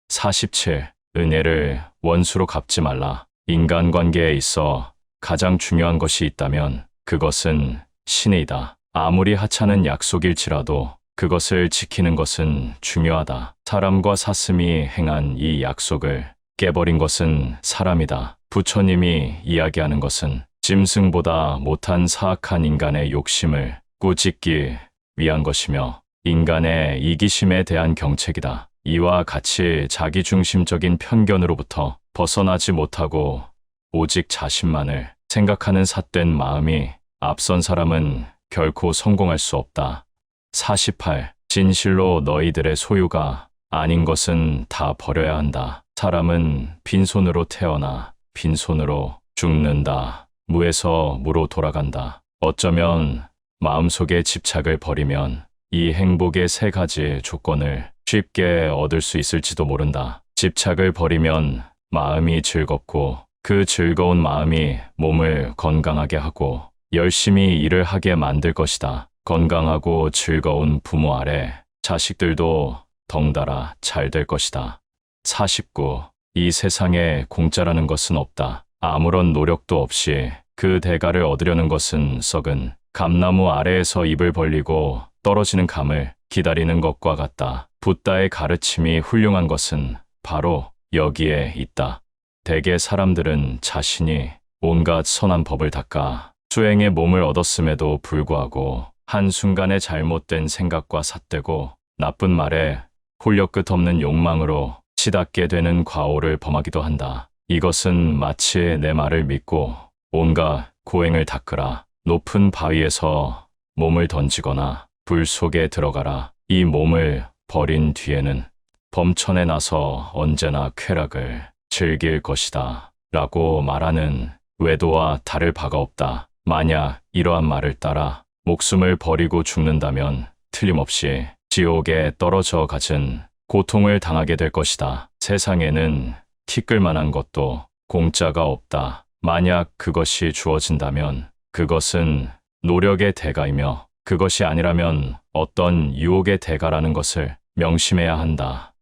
47. 은혜를 원수로 갚지 말라. 인간관계에 있어 가장 중요한 것이 있다면 그것은 신의다. 아무리 하찮은 약속일지라도 그것을 지키는 것은 중요하다. 사람과 사슴이 행한 이 약속을 깨버린 것은 사람이다. 부처님이 이야기하는 것은 짐승보다 못한 사악한 인간의 욕심을 꾸짖기 위한 것이며 인간의 이기심에 대한 경책이다. 이와 같이 자기중심적인 편견으로부터 벗어나지 못하고 오직 자신만을 생각하는 삿된 마음이 앞선 사람은 결코 성공할 수 없다. 48. 진실로 너희들의 소유가 아닌 것은 다 버려야 한다. 사람은 빈손으로 태어나 빈손으로 죽는다. 무에서 무로 돌아간다. 어쩌면 마음속의 집착을 버리면 이 행복의 세 가지 조건을 쉽게 얻을 수 있을지도 모른다. 집착을 버리면 마음이 즐겁고 그 즐거운 마음이 몸을 건강하게 하고 열심히 일을 하게 만들 것이다. 건강하고 즐거운 부모 아래 자식들도 덩달아 잘 될 것이다. 49. 이 세상에 공짜라는 것은 없다. 아무런 노력도 없이 그 대가를 얻으려는 것은 썩은 감나무 아래에서 입을 벌리고 떨어지는 감을 기다리는 것과 같다. 붓다의 가르침이 훌륭한 것은 바로 여기에 있다. 대개 사람들은 자신이 온갖 선한 법을 닦아 수행의 몸을 얻었음에도 불구하고 한순간의 잘못된 생각과 삿되고 나쁜 말에 홀려 끝없는 욕망으로 치닫게 되는 과오를 범하기도 한다. 이것은 마치 내 말을 믿고 온갖 고행을 닦으라. 높은 바위에서 몸을 던지거나 불 속에 들어가라. 이 몸을 버린 뒤에는 범천에 나서 언제나 쾌락을 즐길 것이다. 라고 말하는 외도와 다를 바가 없다. 만약 이러한 말을 따라 목숨을 버리고 죽는다면 틀림없이 지옥에 떨어져 갖은 고통을 당하게 될 것이다. 세상에는 티끌만한 것도 공짜가 없다. 만약 그것이 주어진다면 그것은 노력의 대가이며 그것이 아니라면 어떤 유혹의 대가라는 것을 명심해야 한다.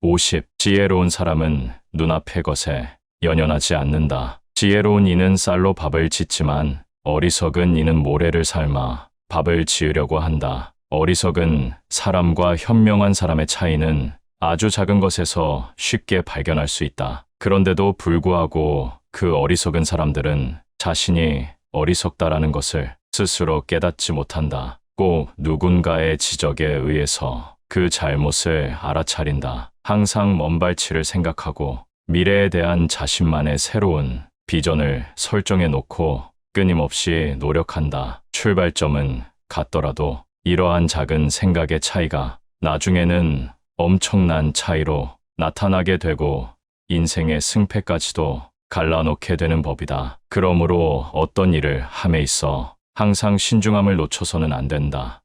50. 지혜로운 사람은 눈앞의 것에 연연하지 않는다. 지혜로운 이는 쌀로 밥을 짓지만 어리석은 이는 모래를 삶아 밥을 지으려고 한다. 어리석은 사람과 현명한 사람의 차이는 아주 작은 것에서 쉽게 발견할 수 있다. 그런데도 불구하고 그 어리석은 사람들은 자신이 어리석다라는 것을 스스로 깨닫지 못한다. 꼭 누군가의 지적에 의해서 그 잘못을 알아차린다. 항상 먼발치를 생각하고 미래에 대한 자신만의 새로운 비전을 설정해 놓고 끊임없이 노력한다. 출발점은 같더라도 이러한 작은 생각의 차이가 나중에는 엄청난 차이로 나타나게 되고 인생의 승패까지도 갈라놓게 되는 법이다. 그러므로 어떤 일을 함에 있어 항상 신중함을 놓쳐서는 안 된다.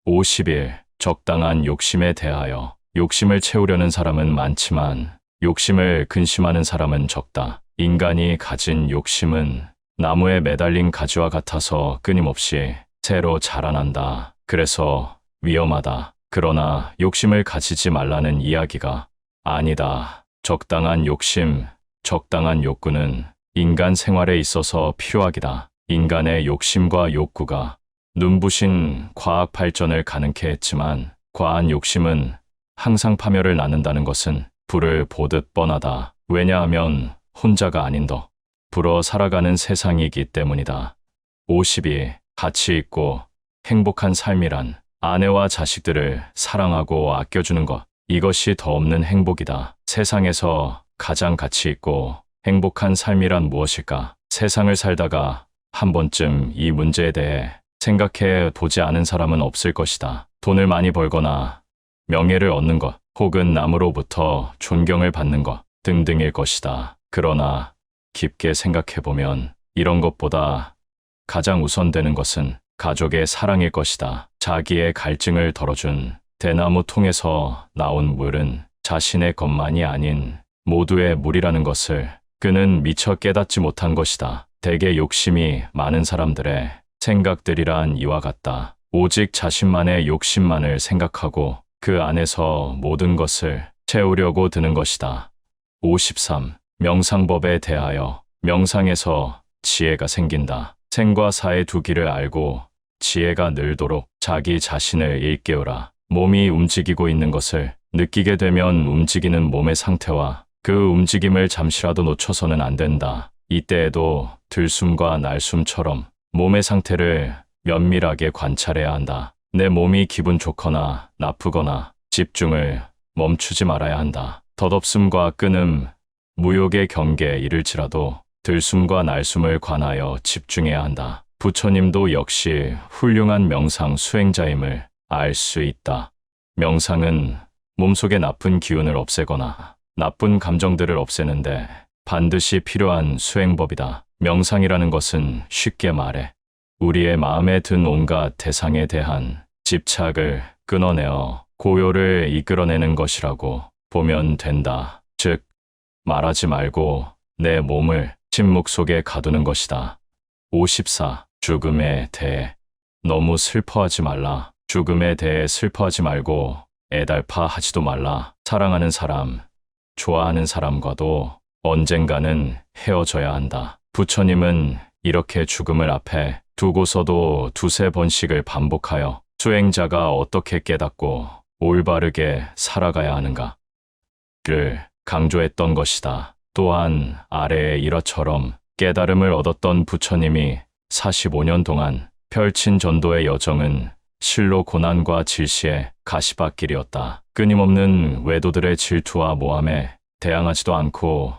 50일 적당한 욕심에 대하여 욕심을 채우려는 사람은 많지만 욕심을 근심하는 사람은 적다. 인간이 가진 욕심은 나무에 매달린 가지와 같아서 끊임없이 새로 자라난다. 그래서 위험하다. 그러나 욕심을 가지지 말라는 이야기가 아니다. 적당한 욕심, 적당한 욕구는 인간 생활에 있어서 필요하기다. 인간의 욕심과 욕구가 눈부신 과학 발전을 가능케 했지만 과한 욕심은 항상 파멸을 낳는다는 것은 불을 보듯 뻔하다. 왜냐하면 혼자가 아닌 더 불어 살아가는 세상이기 때문이다. 52. 가치 있고 행복한 삶이란 아내와 자식들을 사랑하고 아껴주는 것. 이것이 더 없는 행복이다. 세상에서 가장 가치 있고 행복한 삶이란 무엇일까? 세상을 살다가 한 번쯤 이 문제에 대해 생각해 보지 않은 사람은 없을 것이다. 돈을 많이 벌거나 명예를 얻는 것, 혹은 남으로부터 존경을 받는 것 등등일 것이다. 그러나 깊게 생각해보면 이런 것보다 가장 우선되는 것은 가족의 사랑일 것이다. 자기의 갈증을 덜어준 대나무 통에서 나온 물은 자신의 것만이 아닌 모두의 물이라는 것을 그는 미처 깨닫지 못한 것이다. 대개 욕심이 많은 사람들의 생각들이란 이와 같다. 오직 자신만의 욕심만을 생각하고 그 안에서 모든 것을 채우려고 드는 것이다. 53. 명상법에 대하여 명상에서 지혜가 생긴다. 생과 사의 두 길을 알고 지혜가 늘도록 자기 자신을 일깨우라. 몸이 움직이고 있는 것을 느끼게 되면 움직이는 몸의 상태와 그 움직임을 잠시라도 놓쳐서는 안 된다. 이때에도 들숨과 날숨처럼 몸의 상태를 면밀하게 관찰해야 한다. 내 몸이 기분 좋거나 나쁘거나 집중을 멈추지 말아야 한다. 덧없음과 끊음, 무욕의 경계에 이를지라도 들숨과 날숨을 관하여 집중해야 한다. 부처님도 역시 훌륭한 명상 수행자임을 알 수 있다. 명상은 몸속의 나쁜 기운을 없애거나 나쁜 감정들을 없애는데 반드시 필요한 수행법이다. 명상이라는 것은 쉽게 말해 우리의 마음에 든 온갖 대상에 대한 집착을 끊어내어 고요를 이끌어내는 것이라고 보면 된다. 즉, 말하지 말고 내 몸을 침묵 속에 가두는 것이다. 54. 죽음에 대해 너무 슬퍼하지 말라. 죽음에 대해 슬퍼하지 말고 애달파하지도 말라. 사랑하는 사람, 좋아하는 사람과도 언젠가는 헤어져야 한다. 부처님은 이렇게 죽음을 앞에 두고서도 두세 번씩을 반복하여 수행자가 어떻게 깨닫고 올바르게 살아가야 하는가를 강조했던 것이다. 또한 아래의 일화처럼 깨달음을 얻었던 부처님이 45년 동안 펼친 전도의 여정은 실로 고난과 질시의 가시밭길이었다. 끊임없는 외도들의 질투와 모함에 대항하지도 않고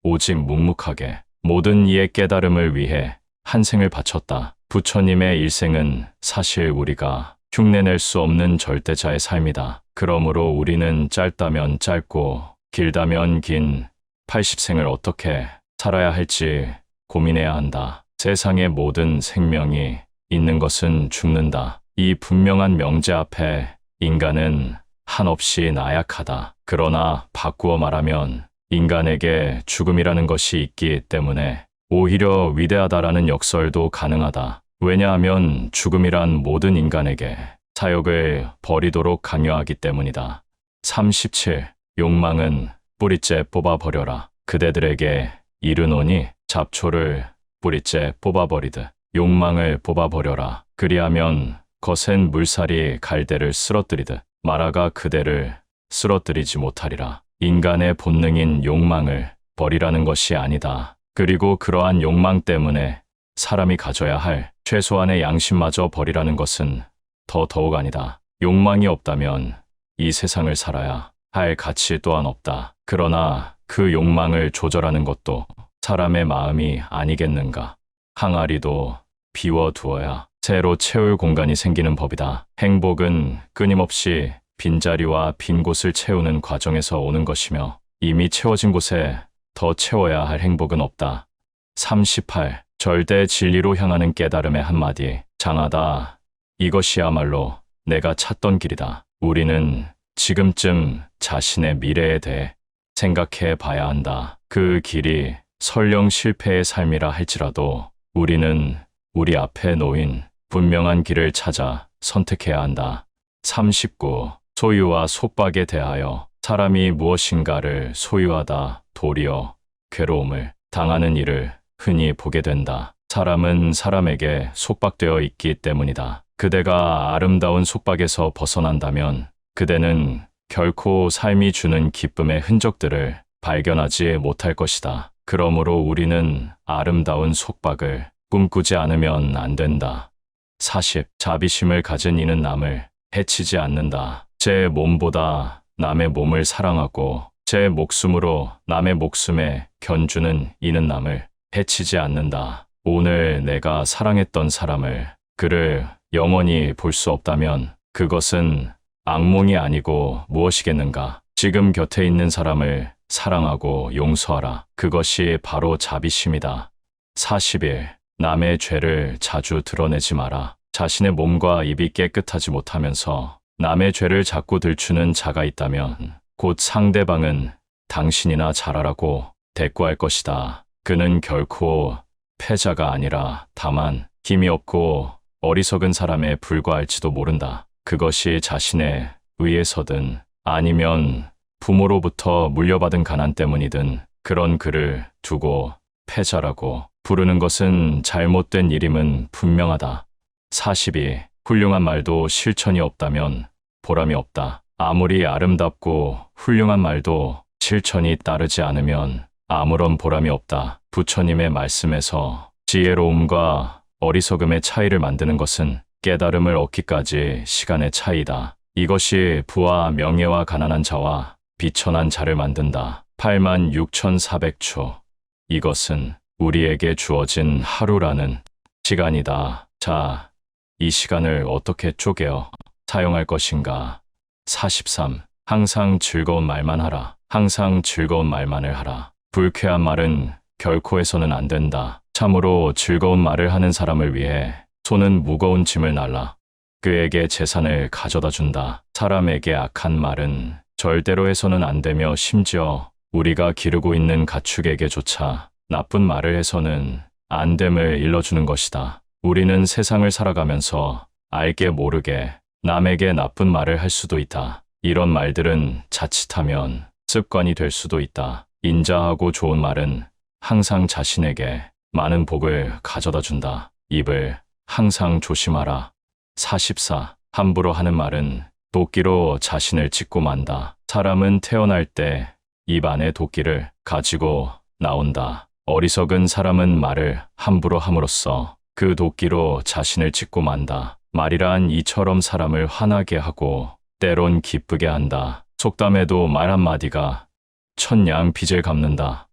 오직 묵묵하게 모든 이의 깨달음을 위해 한 생을 바쳤다. 부처님의 일생은 사실 우리가 흉내낼 수 없는 절대자의 삶이다. 그러므로 우리는 짧다면 짧고 길다면 긴 80생을 어떻게 살아야 할지 고민해야 한다. 세상의 모든 생명이 있는 것은 죽는다. 이 분명한 명제 앞에 인간은 한없이 나약하다. 그러나 바꾸어 말하면 인간에게 죽음이라는 것이 있기 때문에 오히려 위대하다라는 역설도 가능하다. 왜냐하면 죽음이란 모든 인간에게 사욕을 버리도록 강요하기 때문이다. 37. 욕망은 뿌리째 뽑아버려라. 그대들에게 이르노니 잡초를 뿌리째 뽑아버리듯 욕망을 뽑아버려라. 그리하면 거센 물살이 갈대를 쓰러뜨리듯 마라가 그대를 쓰러뜨리지 못하리라. 인간의 본능인 욕망을 버리라는 것이 아니다. 그리고 그러한 욕망 때문에 사람이 가져야 할 최소한의 양심마저 버리라는 것은 더더욱 아니다. 욕망이 없다면 이 세상을 살아야 할 가치 또한 없다. 그러나 그 욕망을 조절하는 것도 사람의 마음이 아니겠는가. 항아리도 비워두어야 새로 채울 공간이 생기는 법이다. 행복은 끊임없이 빈자리와 빈 곳을 채우는 과정에서 오는 것이며 이미 채워진 곳에 더 채워야 할 행복은 없다. 38. 절대 진리로 향하는 깨달음의 한마디. 장하다. 이것이야말로 내가 찾던 길이다. 우리는 지금쯤 자신의 미래에 대해 생각해 봐야 한다. 그 길이 설령 실패의 삶이라 할지라도 우리는 우리 앞에 놓인 분명한 길을 찾아 선택해야 한다. 39. 소유와 속박에 대하여. 사람이 무엇인가를 소유하다 도리어 괴로움을 당하는 일을 흔히 보게 된다. 사람은 사람에게 속박되어 있기 때문이다. 그대가 아름다운 속박에서 벗어난다면 그대는 결코 삶이 주는 기쁨의 흔적들을 발견하지 못할 것이다. 그러므로 우리는 아름다운 속박을 꿈꾸지 않으면 안 된다. 40. 자비심을 가진 이는 남을 해치지 않는다. 제 몸보다 남의 몸을 사랑하고 제 목숨으로 남의 목숨에 견주는 이는 남을 해치지 않는다. 오늘 내가 사랑했던 사람을, 그를 영원히 볼 수 없다면 그것은 악몽이 아니고 무엇이겠는가. 지금 곁에 있는 사람을 사랑하고 용서하라. 그것이 바로 자비심이다. 41. 남의 죄를 자주 드러내지 마라. 자신의 몸과 입이 깨끗하지 못하면서 남의 죄를 자꾸 들추는 자가 있다면 곧 상대방은 당신이나 잘하라고 대꾸할 것이다. 그는 결코 패자가 아니라 다만 힘이 없고 어리석은 사람에 불과할지도 모른다. 그것이 자신의 의에서든 아니면 부모로부터 물려받은 가난 때문이든 그런 그를 두고 패자라고 부르는 것은 잘못된 일임은 분명하다. 42. 훌륭한 말도 실천이 없다면 보람이 없다. 아무리 아름답고 훌륭한 말도 실천이 따르지 않으면 아무런 보람이 없다. 부처님의 말씀에서 지혜로움과 어리석음의 차이를 만드는 것은 깨달음을 얻기까지 시간의 차이다. 이것이 부와 명예와 가난한 자와 비천한 자를 만든다. 86,400초. 이것은 우리에게 주어진 하루라는 시간이다. 자, 이 시간을 어떻게 쪼개어 사용할 것인가? 43. 항상 즐거운 말만 하라. 항상 즐거운 말만을 하라. 불쾌한 말은 결코 해서는 안 된다. 참으로 즐거운 말을 하는 사람을 위해 손은 무거운 짐을 날라 그에게 재산을 가져다 준다. 사람에게 악한 말은 절대로 해서는 안 되며 심지어 우리가 기르고 있는 가축에게조차 나쁜 말을 해서는 안 됨을 일러주는 것이다. 우리는 세상을 살아가면서 알게 모르게 남에게 나쁜 말을 할 수도 있다. 이런 말들은 자칫하면 습관이 될 수도 있다. 인자하고 좋은 말은 항상 자신에게 많은 복을 가져다 준다. 입을 항상 조심하라. 44. 함부로 하는 말은 도끼로 자신을 찍고 만다. 사람은 태어날 때 입 안에 도끼를 가지고 나온다. 어리석은 사람은 말을 함부로 함으로써 그 도끼로 자신을 찍고 만다. 말이란 이처럼 사람을 화나게 하고 때론 기쁘게 한다. 속담에도 말 한마디가 천냥 빚을 갚는다.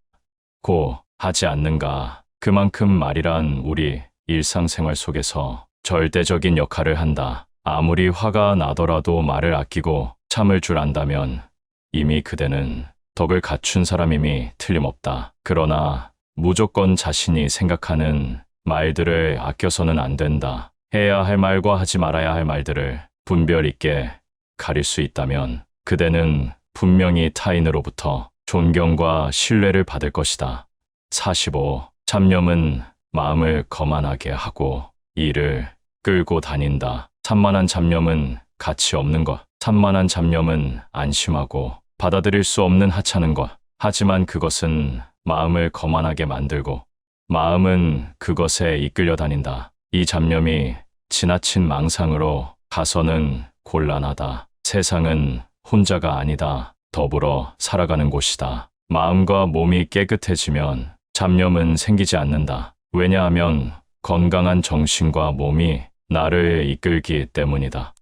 고 하지 않는가. 그만큼 말이란 우리 일상생활 속에서 절대적인 역할을 한다. 아무리 화가 나더라도 말을 아끼고 참을 줄 안다면 이미 그대는 덕을 갖춘 사람임이 틀림없다. 그러나 무조건 자신이 생각하는 말들을 아껴서는 안 된다. 해야 할 말과 하지 말아야 할 말들을 분별 있게 가릴 수 있다면 그대는 분명히 타인으로부터 존경과 신뢰를 받을 것이다. 45. 잡념은 마음을 거만하게 하고 이를 끌고 다닌다. 산만한 잡념은 가치 없는 것. 산만한 잡념은 안심하고 받아들일 수 없는 하찮은 것. 하지만 그것은 마음을 거만하게 만들고 마음은 그것에 이끌려 다닌다. 이 잡념이 지나친 망상으로 가서는 곤란하다. 세상은 혼자가 아니다. 더불어 살아가는 곳이다. 마음과 몸이 깨끗해지면 잡념은 생기지 않는다. 왜냐하면 건강한 정신과 몸이 나를 이끌기 때문이다.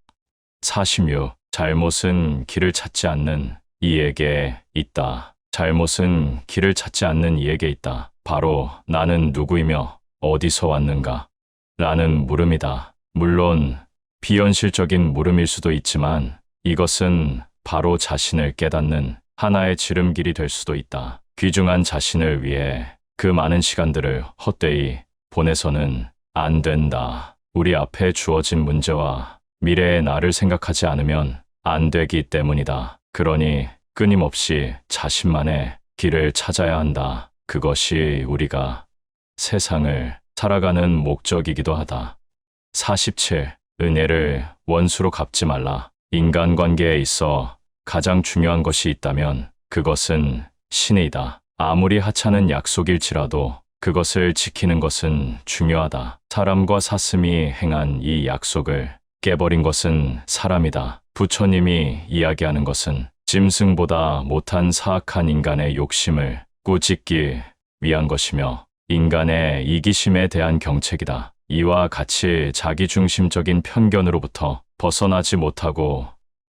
46. 잘못은 길을 찾지 않는 이에게 있다. 잘못은 길을 찾지 않는 이에게 있다. 바로 나는 누구이며 어디서 왔는가? 라는 물음이다. 물론 비현실적인 물음일 수도 있지만 이것은 바로 자신을 깨닫는 하나의 지름길이 될 수도 있다. 귀중한 자신을 위해 그 많은 시간들을 헛되이 보내서는 안 된다. 우리 앞에 주어진 문제와 미래의 나를 생각하지 않으면 안 되기 때문이다. 그러니 끊임없이 자신만의 길을 찾아야 한다. 그것이 우리가 세상을 살아가는 목적이기도 하다. 47. 은혜를 원수로 갚지 말라. 인간관계에 있어 가장 중요한 것이 있다면 그것은 신의다. 아무리 하찮은 약속일지라도 그것을 지키는 것은 중요하다. 사람과 사슴이 행한 이 약속을 깨버린 것은 사람이다. 부처님이 이야기하는 것은 짐승보다 못한 사악한 인간의 욕심을 꾸짖기 위한 것이며 인간의 이기심에 대한 경책이다. 이와 같이 자기중심적인 편견으로부터 벗어나지 못하고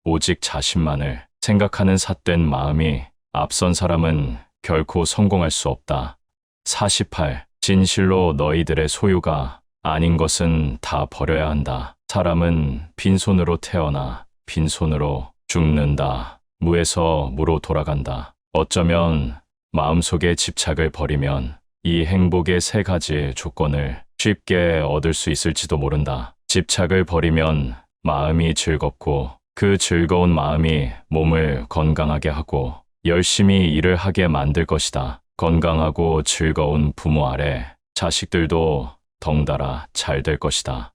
오직 자신만을 생각하는 삿된 마음이 앞선 사람은 결코 성공할 수 없다. 48. 진실로 너희들의 소유가 아닌 것은 다 버려야 한다. 사람은 빈손으로 태어나 빈손으로 죽는다. 무에서 무로 돌아간다. 어쩌면 마음속의 집착을 버리면 이 행복의 세 가지 조건을 쉽게 얻을 수 있을지도 모른다. 집착을 버리면 마음이 즐겁고 그 즐거운 마음이 몸을 건강하게 하고 열심히 일을 하게 만들 것이다. 건강하고 즐거운 부모 아래 자식들도 덩달아 잘 될 것이다.